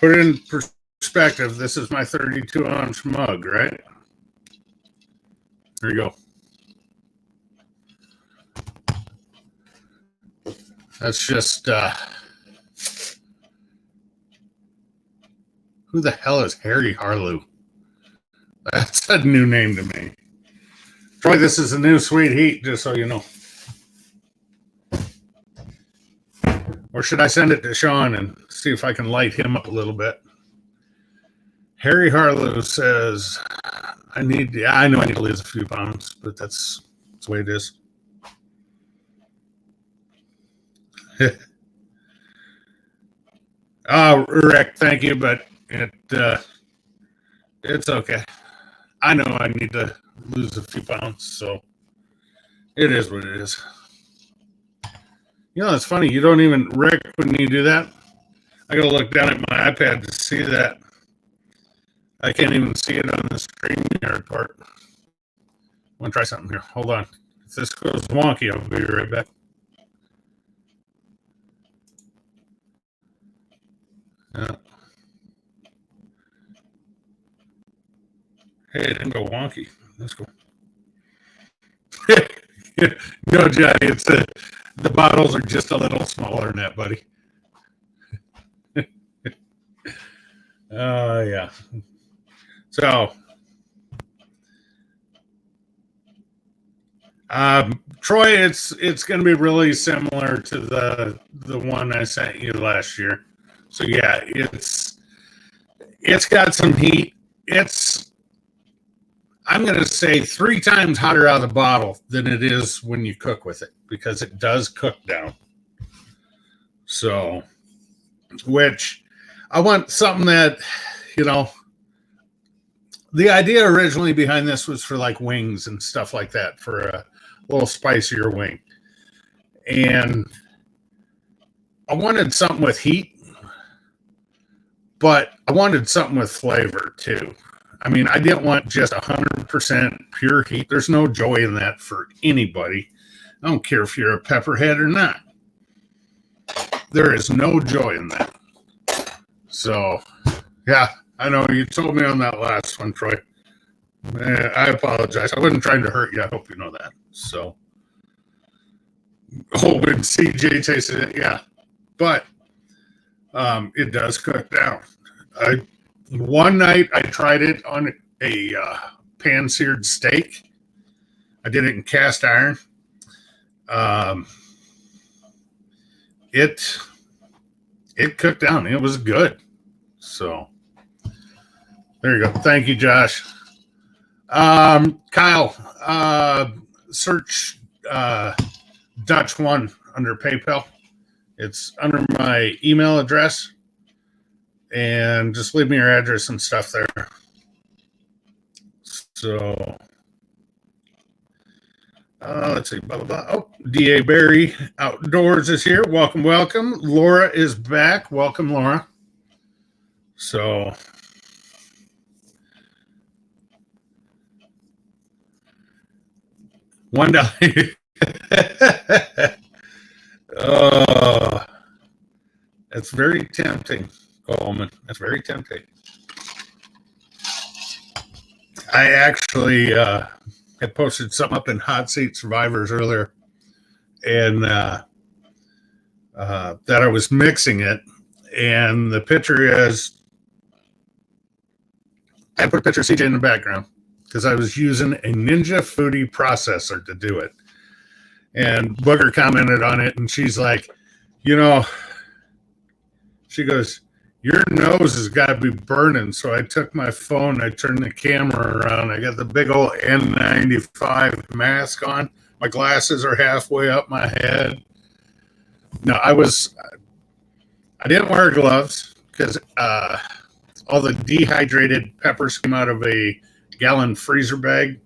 Put it in perspective. This is my 32-ounce mug, right? There you go. That's just, who the hell is Harry Harlow? That's a new name to me. Troy, this is a new Sweet Heat, just so you know. Or should I send it to Sean and see if I can light him up a little bit? Harry Harlow says, I know I need to lose a few pounds, but that's the way it is. Rick, thank you, but it's okay. I know I need to lose a few pounds, so it is what it is. You know, it's funny. You don't even, Rick, when you do that, I got to look down at my iPad to see that. I can't even see it on the StreamYard part. I want to try something here. Hold on. If this goes wonky, I'll be right back. Yeah. Hey, it didn't go wonky. That's cool. No, Johnny, it's the bottles are just a little smaller than that, buddy. Yeah. So, Troy, it's going to be really similar to the one I sent you last year. So yeah, it's got some heat. I'm going to say 3 times hotter out of the bottle than it is when you cook with it, because it does cook down. So, which I want something that, you know, the idea originally behind this was for like wings and stuff like that, for a little spicier wing. And I wanted something with heat, but I wanted something with flavor too. I mean, I didn't want just 100% pure heat. There's no joy in that for anybody. I don't care if you're a pepperhead or not. There is no joy in that. So, yeah, I know you told me on that last one, Troy. I apologize. I wasn't trying to hurt you. I hope you know that. So, when CJ tasted it, yeah. But it does cook down. One night I tried it on a pan-seared steak. I did it in cast iron. It cooked down. It was good. So there you go. Thank you, Josh. Kyle, search Dutch One under PayPal. It's under my email address. And just leave me your address and stuff there. So, let's see. Blah, blah, blah. Oh, D.A. Barry Outdoors is here. Welcome, welcome. Laura is back. Welcome, Laura. So, $1. Oh, that's very tempting. Coleman. That's very tempting. I actually had posted something up in Hot Seat Survivors earlier, and that I was mixing it, and the picture is, I put a picture of CJ in the background because I was using a Ninja Foodie processor to do it. And Booger commented on it, and she's like, you know, she goes, your nose has got to be burning. So I took my phone, I turned the camera around, I got the big old N95 mask on. My glasses are halfway up my head. No, I didn't wear gloves because all the dehydrated peppers came out of a gallon freezer bag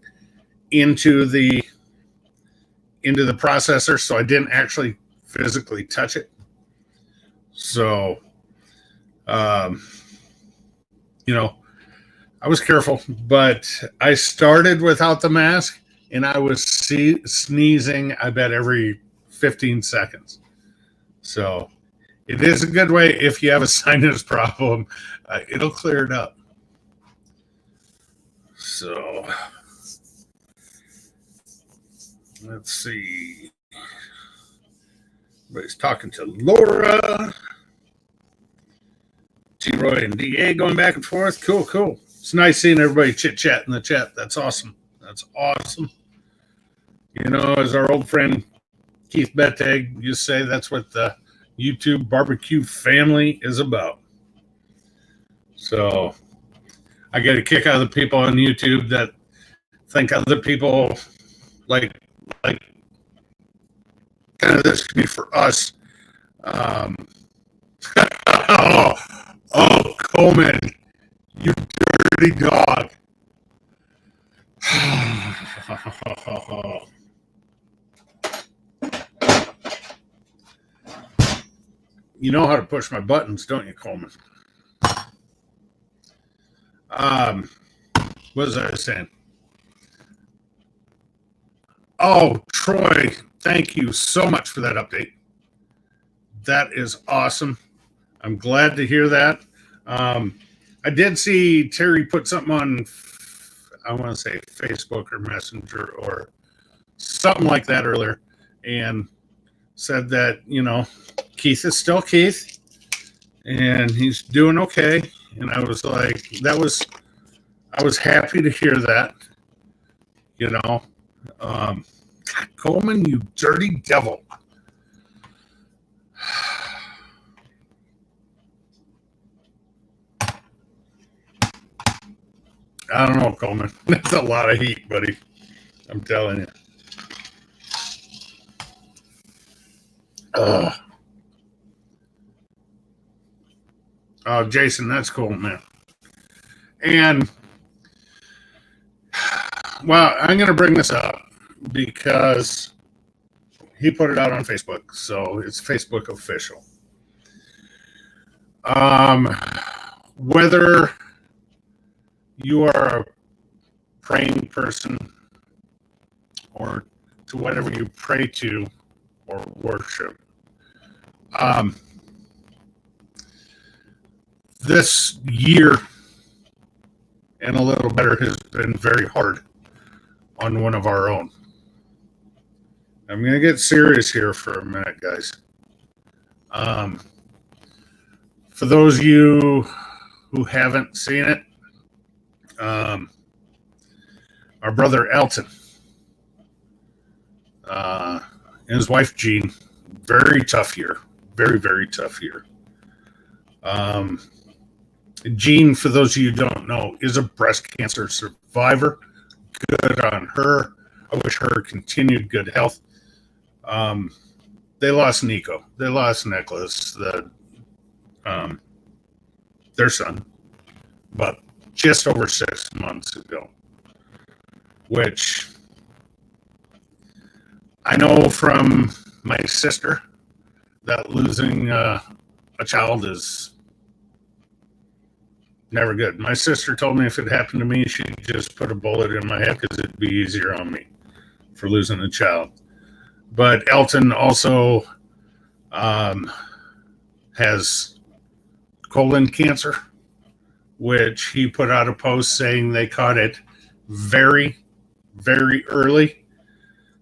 into the processor, so I didn't actually physically touch it. So Um, you know, I was careful, but I started without the mask and I was sneezing, I bet, every 15 seconds. So it is a good way if you have a sinus problem, it'll clear it up. So let's see. Everybody's talking to Laura. T-Roy and DA going back and forth. Cool, cool. It's nice seeing everybody chit-chat in the chat. That's awesome. That's awesome. You know, as our old friend Keith Betteg used to say, that's what the YouTube barbecue family is about. So I get a kick out of the people on YouTube that think other people like kind of this could be for us. Oh, Coleman, you dirty dog. You know how to push my buttons, don't you, Coleman? What was I saying? Oh, Troy, thank you so much for that update. That is awesome. I'm glad to hear that. I did see Terry put something on, I want to say Facebook or Messenger or something like that earlier, and said that, you know, Keith is still Keith and he's doing okay. And I was like, I was happy to hear that, you know. God, Coleman, you dirty devil. I don't know, Coleman. That's a lot of heat, buddy. I'm telling you. Oh, Jason, that's cool, man. And, well, I'm going to bring this up because he put it out on Facebook, so it's Facebook official. Whether you are a praying person or to whatever you pray to or worship, this year and a little better has been very hard on one of our own. I'm going to get serious here for a minute, guys. For those of you who haven't seen it, our brother Elton and his wife Jean, very tough year. Very, very tough year. Jean, for those of you who don't know, is a breast cancer survivor. Good on her. I wish her continued good health. They lost Nico. They lost Nicholas, their son, but just over 6 months ago, which I know from my sister that losing a child is never good. My sister told me if it happened to me, she'd just put a bullet in my head because it'd be easier on me for losing a child. But Elton also has colon cancer, which he put out a post saying they caught it very, very early.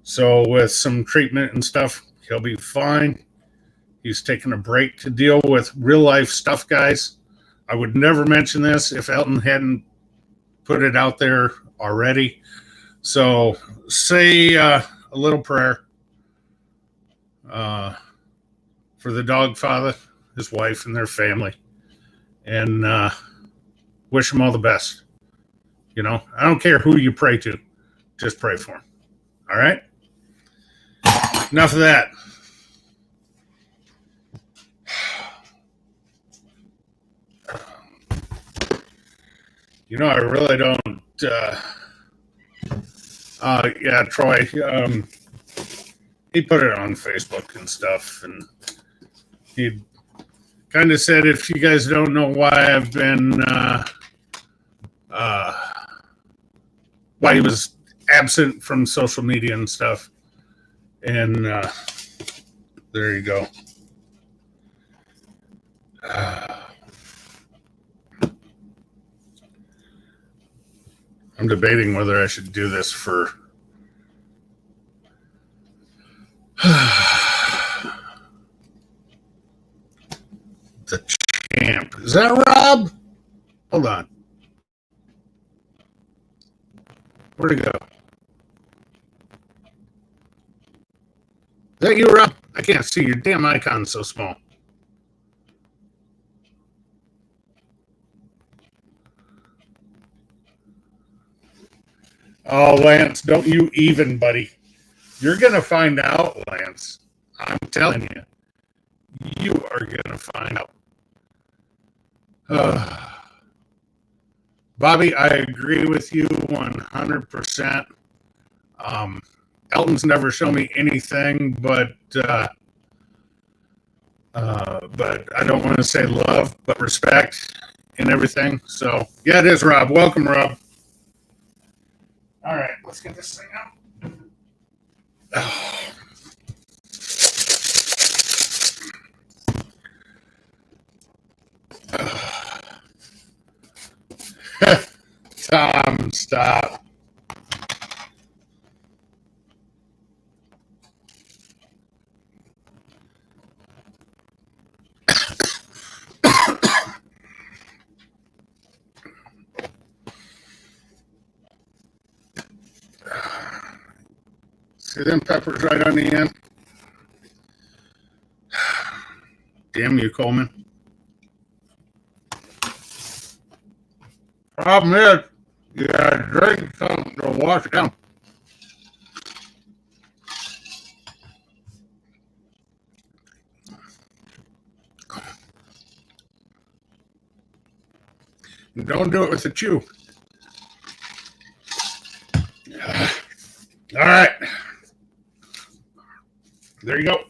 So with some treatment and stuff, he'll be fine. He's taking a break to deal with real life stuff, guys. I would never mention this if Elton hadn't put it out there already. So say a little prayer for the dog father, his wife, and their family, and wish them all the best. You know, I don't care who you pray to, just pray for them. All right? Enough of that. You know, I really don't. Yeah, Troy. He put it on Facebook and stuff, and he kind of said, if you guys don't know why I've been, why he was absent from social media and stuff. And there you go. I'm debating whether I should do this for the champ. Is that Rob? Hold on. Where'd it go? Is that you, Rob? I can't see your damn icon so small. Oh, Lance, don't you even, buddy. You're going to find out, Lance. I'm telling you. You are going to find out. Bobby, I agree with you 100%. Elton's never shown me anything but I don't want to say love, but respect and everything. So, yeah, it is Rob. Welcome, Rob. All right, let's get this thing out. Tom, stop. See them peppers right on the end? Damn you, Coleman. Problem is, you gotta drink something to wash it down. And don't do it with a chew. All right. There you go.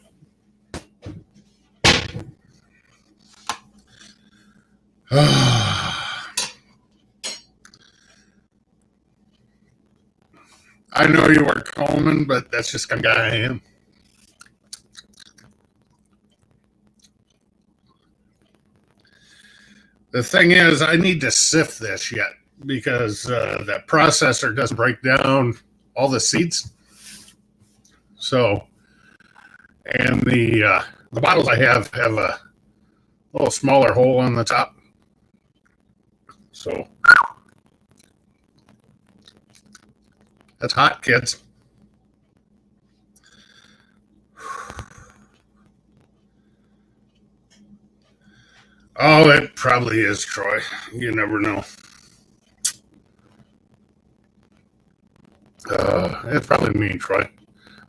I know you are Coleman, but that's just the guy I am. The thing is, I need to sift this yet because that processor doesn't break down all the seeds. So, and the bottles I have a little smaller hole on the top. So, that's hot, kids. Oh, it probably is, Troy. You never know. It's probably me, Troy.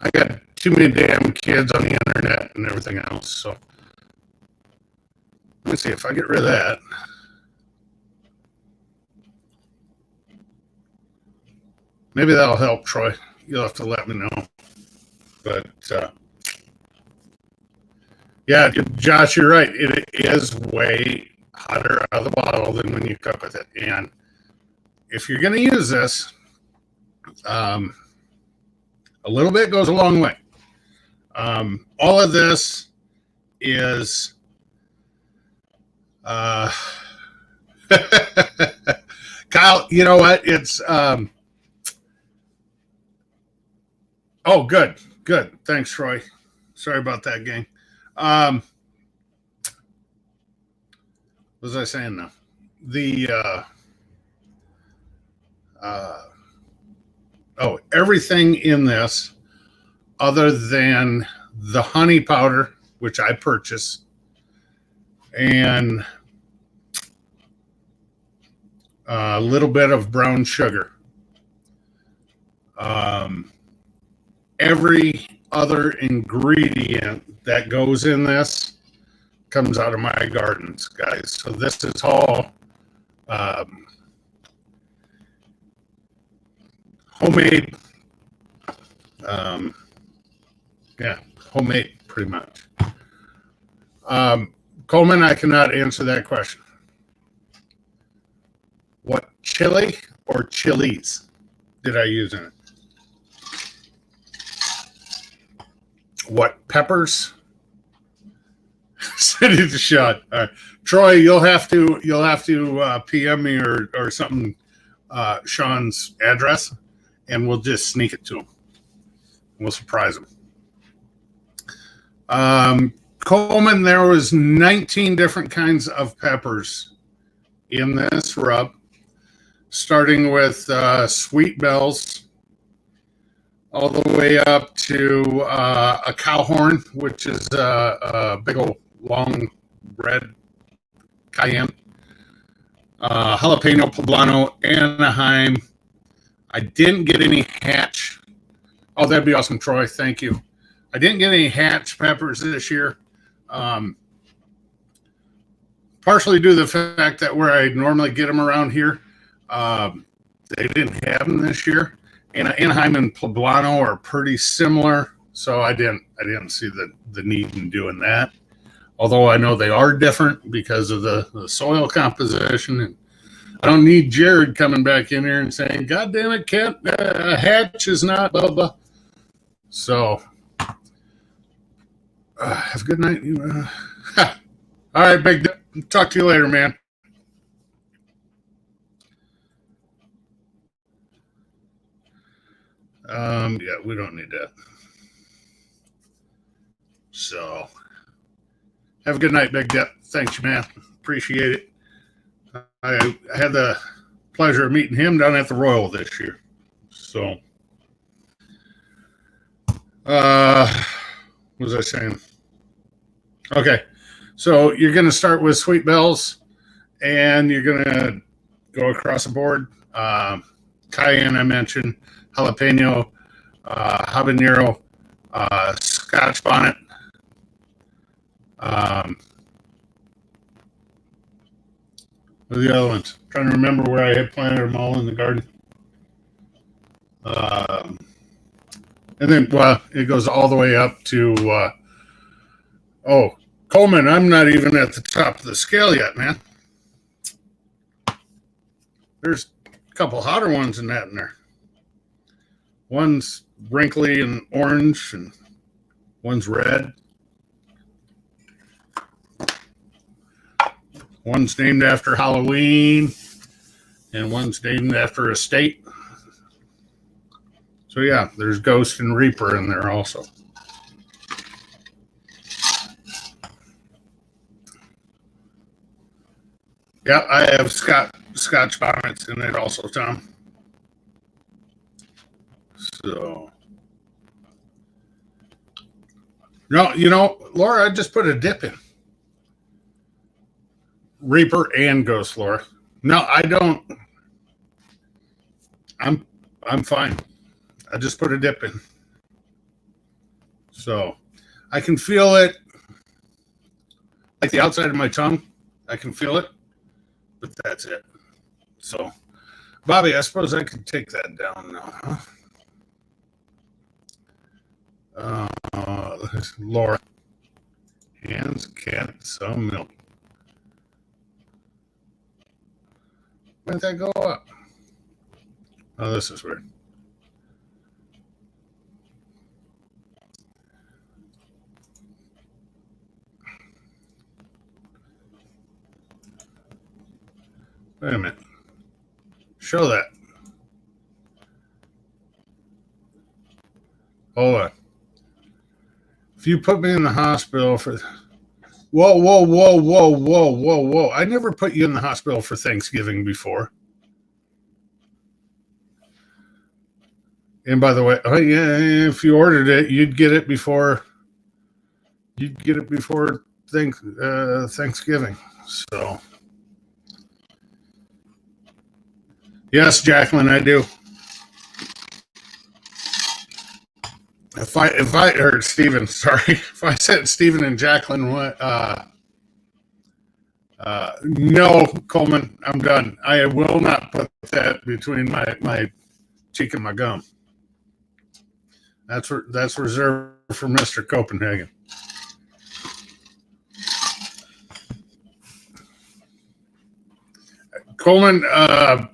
I got too many damn kids on the internet and everything else. So let me see if I get rid of that. Maybe that'll help, Troy. You'll have to let me know. But yeah, Josh, you're right. It is way hotter out of the bottle than when you cook with it. And if you're going to use this, a little bit goes a long way. All of this is Kyle, you know what? It's oh, good. Thanks, Troy. Sorry about that, gang. What was I saying now? Everything in this other than the honey powder, which I purchased, and a little bit of brown sugar. Every other ingredient that goes in this comes out of my gardens, guys. So this is all homemade. Homemade pretty much. Coleman, I cannot answer that question. What chili or chilies did I use in it? What peppers? Send it to Sean. Troy, you'll have to PM me or something. Sean's address, and we'll just sneak it to him. We'll surprise him. Coleman, there was 19 different kinds of peppers in this rub, starting with sweet bells, all the way up to a cow horn, which is a big old long red cayenne, jalapeno, poblano, Anaheim. I didn't get any hatch. Oh, that'd be awesome, Troy. Thank you. I didn't get any hatch peppers this year. Partially due to the fact that where I normally get them around here, they didn't have them this year. And Anaheim and poblano are pretty similar, so I didn't see the need in doing that. Although I know they are different because of the soil composition, and I don't need Jared coming back in here and saying, "God damn it, Kent, a hatch is not blah blah." So, have a good night. All right, Big. Talk to you later, man. Yeah, we don't need that. So, have a good night, Big Dip. Thanks, man. Appreciate it. I had the pleasure of meeting him down at the Royal this year. So, what was I saying? Okay, so you're going to start with sweet bells, and you're going to go across the board. Cayenne, I mentioned, jalapeno, habanero, Scotch bonnet. What are the other ones? I'm trying to remember where I had planted them all in the garden. And then, well, it goes all the way up to, Coleman, I'm not even at the top of the scale yet, man. There's a couple hotter ones than that in there. One's wrinkly and orange, and one's red. One's named after Halloween, and one's named after a state. So yeah, there's Ghost and Reaper in there also. Yeah, I have Scotch bonnets in it also, Tom. So, no, Laura, I just put a dip in. Reaper and Ghost, Laura. No, I don't. I'm fine. I just put a dip in. So I can feel it like the outside of my tongue. I can feel it, but that's it. So, Bobby, I suppose I could take that down now, huh? Laura. Hands, cat, some milk. Why did that go up? Oh, this is weird. Wait a minute. Show that. Hold on. If you put me in the hospital for... Whoa. I never put you in the hospital for Thanksgiving before. And by the way, oh yeah, if you ordered it, you'd get it before Thanksgiving. So yes, Jacqueline, I do. If I heard Stephen, sorry, if I said Stephen and Jacqueline, no, Coleman, I'm done. I will not put that between my cheek and my gum. That's reserved for Mr. Copenhagen. Coleman, I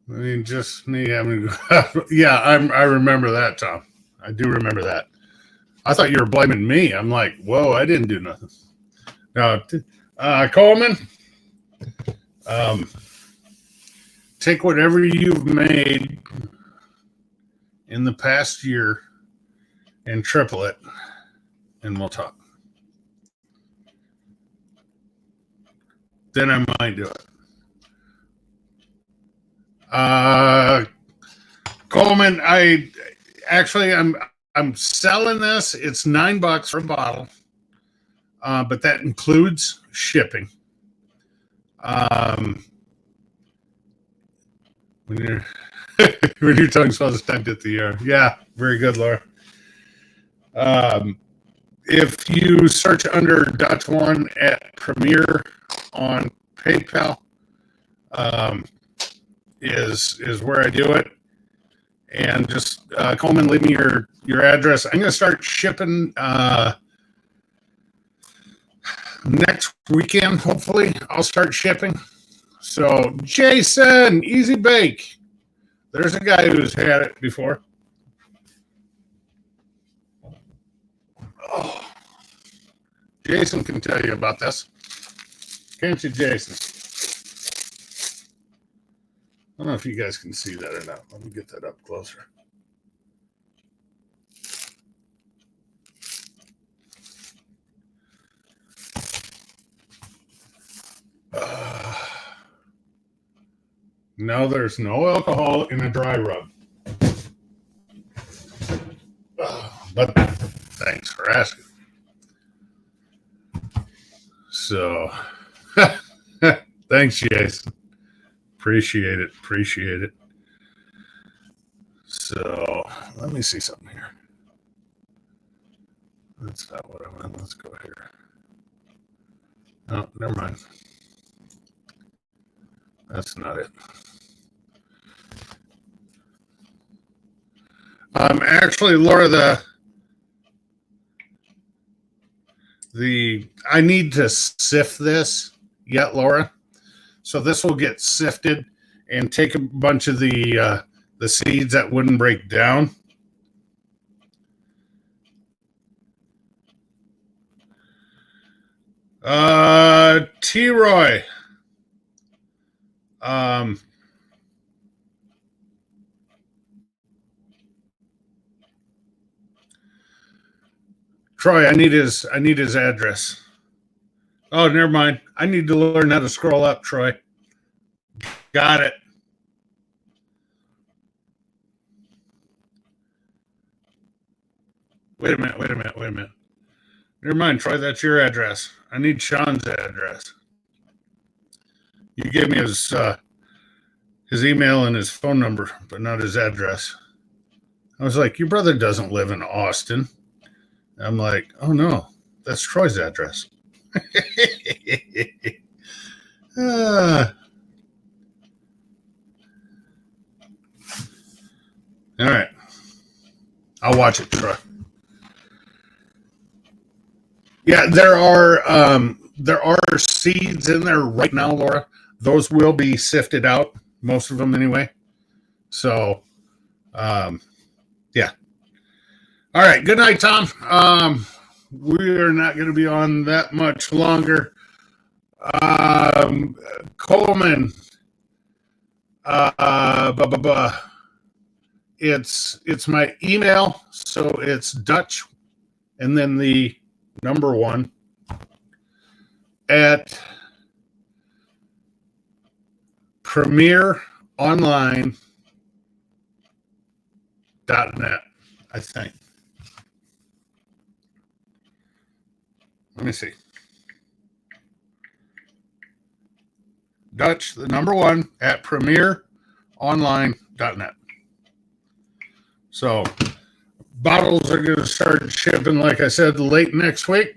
mean, just me having, yeah, I remember that, Tom. I do remember that. I thought you were blaming me. I'm like, whoa, I didn't do nothing. No, Coleman, take whatever you've made in the past year and triple it, and we'll talk. Then I might do it. Coleman, I'm selling this. It's $9 for a bottle, but that includes shipping. When your tongue's supposed to stand at the air. Yeah, very good, Laura. If you search under Dutch One at Premier on PayPal, is where I do it. And just Coleman, leave me your address. I'm going to start shipping next weekend. Hopefully, I'll start shipping. So, Jason, Easy Bake. There's a guy who's had it before. Oh, Jason can tell you about this. Can't you, Jason? I don't know if you guys can see that or not. Let me get that up closer. No, there's no alcohol in a dry rub. But thanks for asking. So, thanks, Jason. Appreciate it. So, let me see something here. That's not what I want. Let's go here. Oh, never mind. That's not it. Actually, Laura, I need to sift this yet, Laura. So this will get sifted and take a bunch of the seeds that wouldn't break down. T-Roy. Troy, I need his address. Oh, never mind. I need to learn how to scroll up, Troy. Got it. Wait a minute. Never mind, Troy. That's your address. I need Sean's address. You gave me his email and his phone number, but not his address. I was like, your brother doesn't live in Austin. I'm like, oh no, that's Troy's address. All right. I'll watch it, Troy. Yeah, there are seeds in there right now, Laura. Those will be sifted out, most of them anyway. So, yeah. All right. Good night, Tom. We are not going to be on that much longer. Coleman. It's my email, so it's Dutch, and then the number 1 at premieronline.net, I think. Let me see. Dutch, the number 1 at premieronline.net. So bottles are going to start shipping, like I said, late next week.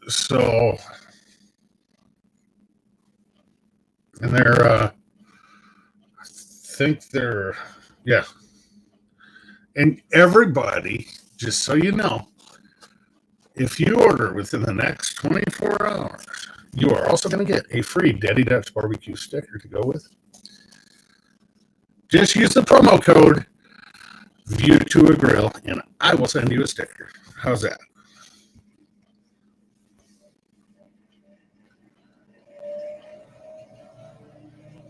So, and I think they're, yeah. And everybody, just so you know, if you order within the next 24 hours, you are also going to get a free Daddy Dutch barbecue sticker to go with. Just use the promo code View to a Grill, and I will send you a sticker. How's that?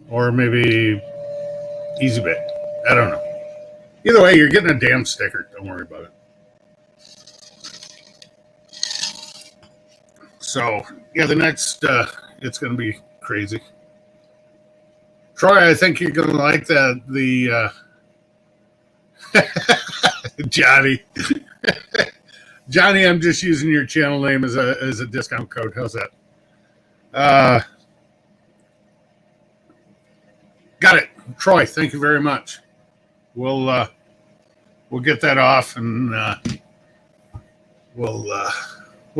Or maybe Easy Bake. I don't know. Either way, you're getting a damn sticker. Don't worry about it. So, yeah, the next, it's going to be crazy. Troy, I think you're going to like the Johnny. Johnny, I'm just using your channel name as a discount code. How's that? Got it. Troy, thank you very much. We'll get that off, and we'll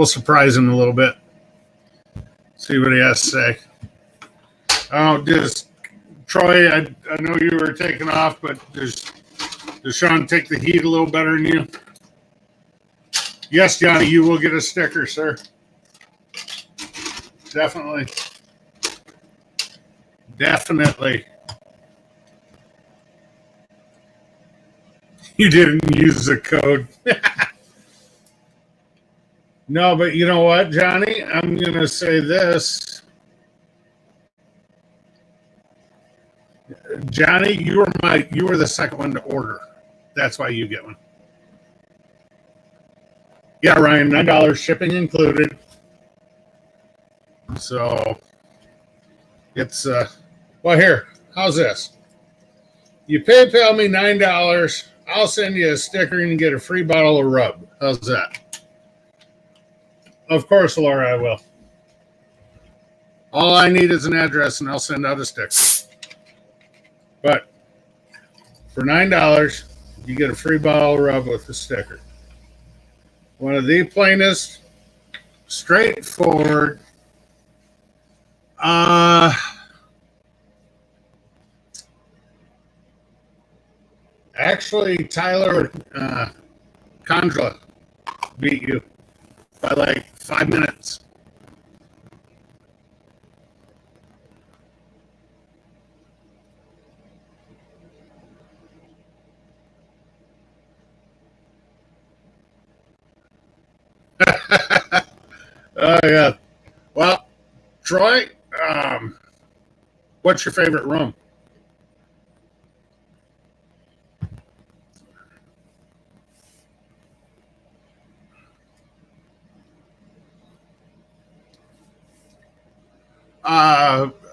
surprise him a little bit. See what he has to say. Oh, just Troy, I know you were taking off, but does Sean take the heat a little better than you? Yes, Johnny, you will get a sticker, sir. Definitely. Definitely. You didn't use the code. No, but you know what, Johnny? I'm going to say this. Johnny, you were the second one to order. That's why you get one. Yeah, Ryan, $9 shipping included. So it's well, here, how's this? You PayPal me $9, I'll send you a sticker and you get a free bottle of rub. How's that? Of course, Laura, I will. All I need is an address, and I'll send out a sticker. But for $9, you get a free bottle of rub with a sticker. One of the plainest, straightforward. Actually, Tyler Condra beat you by like 5 minutes. Oh, yeah. Well, Troy, what's your favorite room?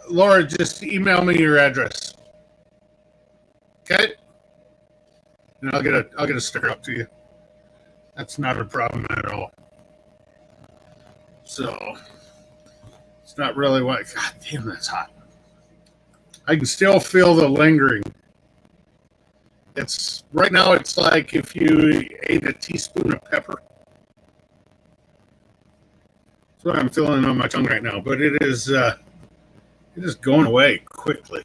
Laura, just email me your address. Okay? And I'll get a sticker up to you. That's not a problem at all. So it's not really what. God damn, that's hot. I can still feel the lingering. It's right now. It's like if you ate a teaspoon of pepper. That's what I'm feeling on my tongue right now. But it is going away quickly.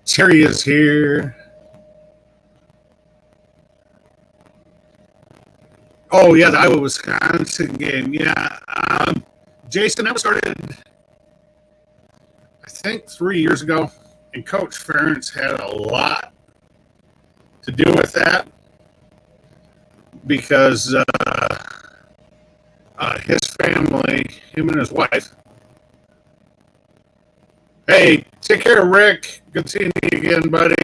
Terry is here. Oh, yeah, the Iowa-Wisconsin game. Yeah. Jason, that was started, I think, 3 years ago. And Coach Ferentz had a lot to do with that because his family, him and his wife. Hey, take care, Rick. Good seeing you again, buddy.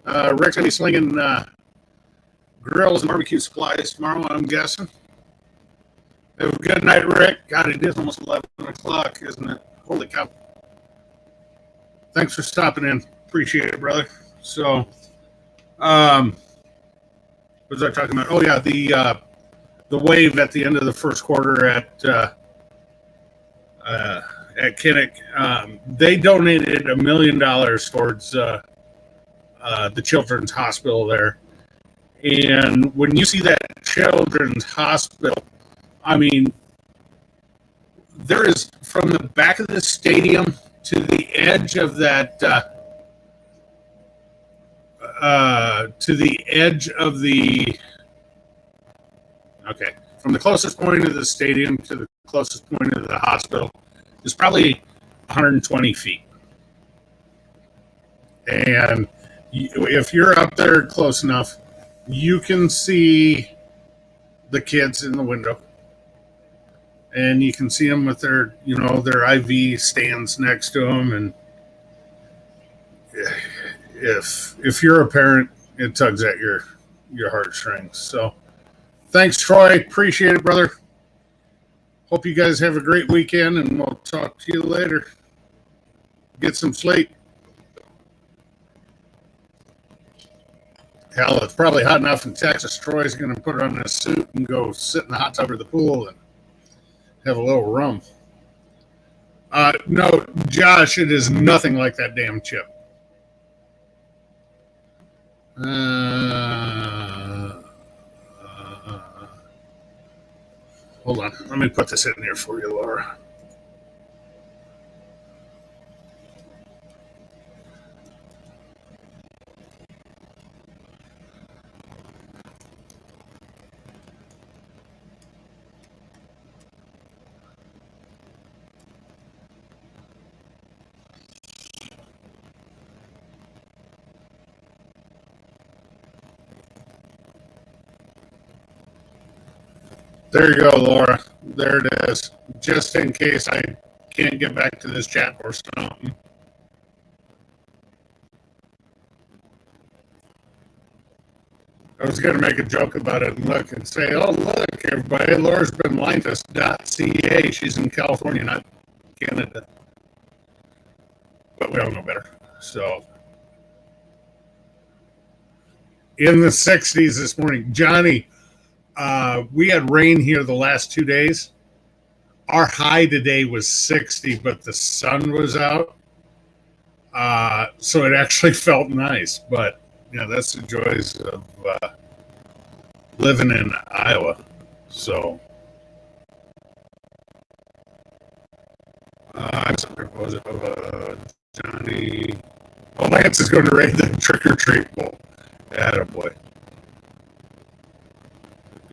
Rick's going to be slinging grills and barbecue supplies tomorrow, I'm guessing. Have a good night, Rick. God, it is almost 11 o'clock, isn't it? Holy cow. Thanks for stopping in. Appreciate it, brother. So, what was I talking about? Oh, yeah, the wave at the end of the first quarter at Kinnick. They donated $1 million towards the Children's Hospital there. And when you see that Children's Hospital, I mean, there is from the back of the stadium to the edge of that, to the edge of the, Okay. From the closest point of the stadium to the closest point of the hospital is probably 120 feet. And if you're up there close enough, you can see the kids in the window. And you can see them with their, their IV stands next to them. And if you're a parent, it tugs at your heartstrings. So thanks, Troy. Appreciate it, brother. Hope you guys have a great weekend, and we'll talk to you later. Get some sleep. Hell, it's probably hot enough in Texas. Troy's going to put on a suit and go sit in the hot tub of the pool and have a little rum. No, Josh, it is nothing like that damn chip. Hold on. Let me put this in here for you, Laura. There you go, Laura. There it is. Just in case I can't get back to this chat or something. I was going to make a joke about it and look and say, oh, look, everybody, Laura's been blindus.ca. She's in California, not Canada. But we all know better. So, in the 60s this morning, Johnny, we had rain here the last 2 days. Our high today was 60, but the sun was out. So it actually felt nice. But, that's the joys of living in Iowa. So, I'm sorry, what was it? Johnny. Oh, Lance is going to raid the trick-or-treat bowl. Attaboy.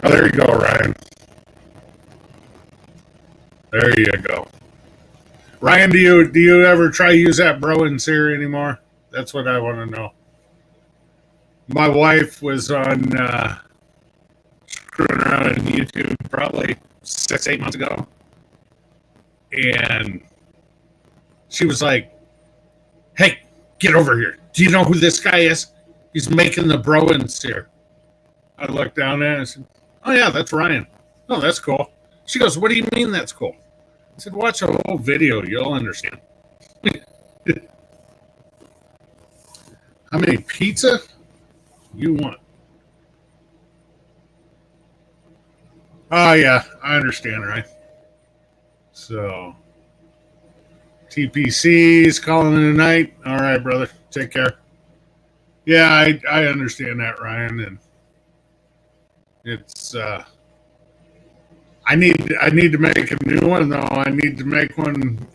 Oh, there you go, Ryan. There you go. Ryan, do you ever try to use that Bro and Siri anymore? That's what I want to know. My wife was on screwing around on YouTube probably 6-8 months ago. And she was like, hey, get over here. Do you know who this guy is? He's making the Bro and Siri. I looked down at it and I said, oh, yeah, that's Ryan. Oh, that's cool. She goes, what do you mean that's cool? I said, watch the whole video. You'll understand. How many pizza you want? Oh, yeah, I understand, right? So, TPC's calling it a night. All right, brother. Take care. Yeah, I understand that, Ryan, and it's I need to make a new one though. I need to make one.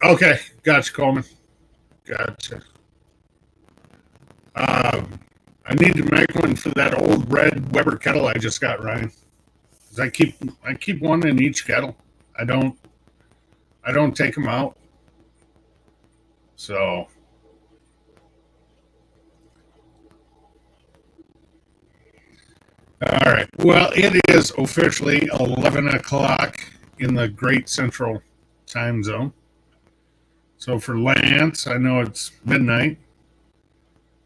Okay, gotcha, Coleman. Gotcha. I need to make one for that old red Weber kettle I just got, Ryan. 'Cause I keep one in each kettle. I don't take them out. So. All right. Well, it is officially 11 o'clock in the Great Central Time Zone. So for Lance, I know it's midnight.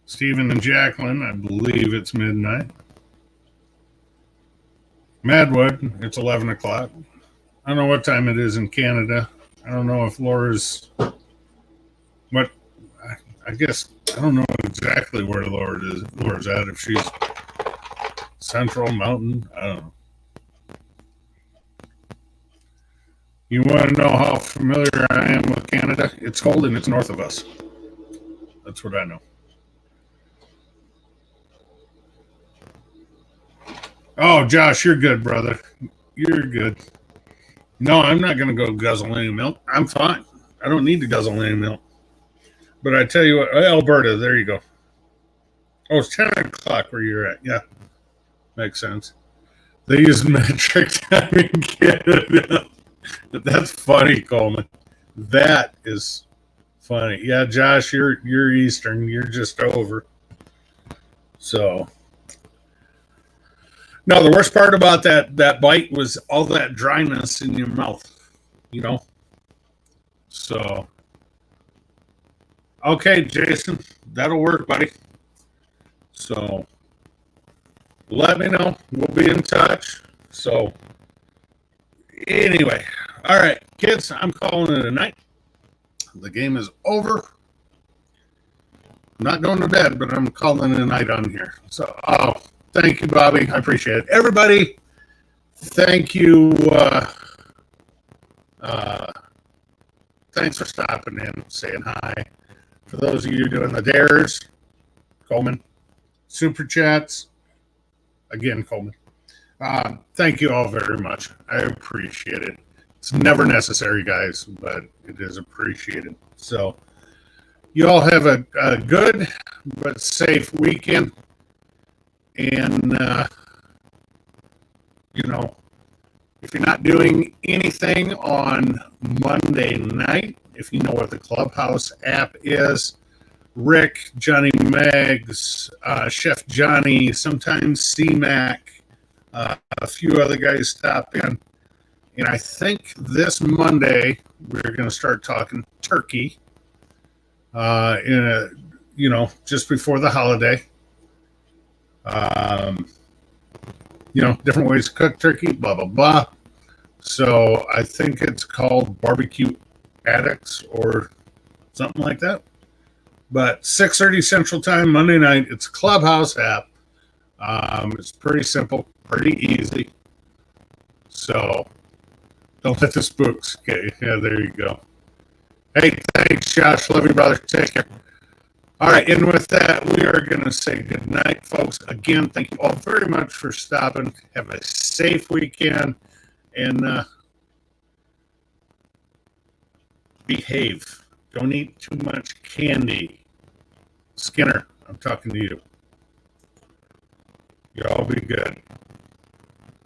Stephen and Jacqueline, I believe it's midnight. Madwood, it's 11 o'clock. I don't know what time it is in Canada. I don't know if Laura's... What? I guess... I don't know exactly where Laura's at. If she's... Central, Mountain, I don't know. You want to know how familiar I am with Canada? It's cold and it's north of us. That's what I know. Oh, Josh, you're good, brother. You're good. No, I'm not going to go guzzle any milk. I'm fine. I don't need to guzzle any milk. But I tell you what, Alberta, there you go. Oh, it's 10 o'clock where you're at. Yeah, makes sense. They use metric timing. That's funny, Coleman. That is funny. Yeah, Josh, you're Eastern. You're just over. So, no, the worst part about that bite was all that dryness in your mouth. You know. So, okay, Jason, that'll work, buddy. So, let me know. We'll be in touch. So, anyway, all right, kids, I'm calling it a night. The game is over. I'm not going to bed, but I'm calling it a night on here. So, oh, thank you, Bobby. I appreciate it. Everybody, thank you. Thanks for stopping in, saying hi. For those of you doing the dares, Coleman, super chats, again, Coleman. Thank you all very much. I appreciate it. It's never necessary, guys, but it is appreciated. So, you all have a good but safe weekend. And, you know, if you're not doing anything on Monday night, if you know what the Clubhouse app is, Rick, Johnny Meggs, Chef Johnny, sometimes C-Mac, a few other guys stop in. And I think this Monday we're going to start talking turkey. Just before the holiday. Different ways to cook turkey, blah, blah, blah. So I think it's called Barbecue Addicts or something like that. But 6:30 Central Time, Monday night, it's a Clubhouse app. It's pretty simple, pretty easy. So don't let the spooks get you. Yeah, there you go. Hey, thanks, Josh. Love you, brother. Take care. All right, and with that, we are going to say good night, folks. Again, thank you all very much for stopping. Have a safe weekend, and behave. Don't eat too much candy. Skinner, I'm talking to you. You all be good.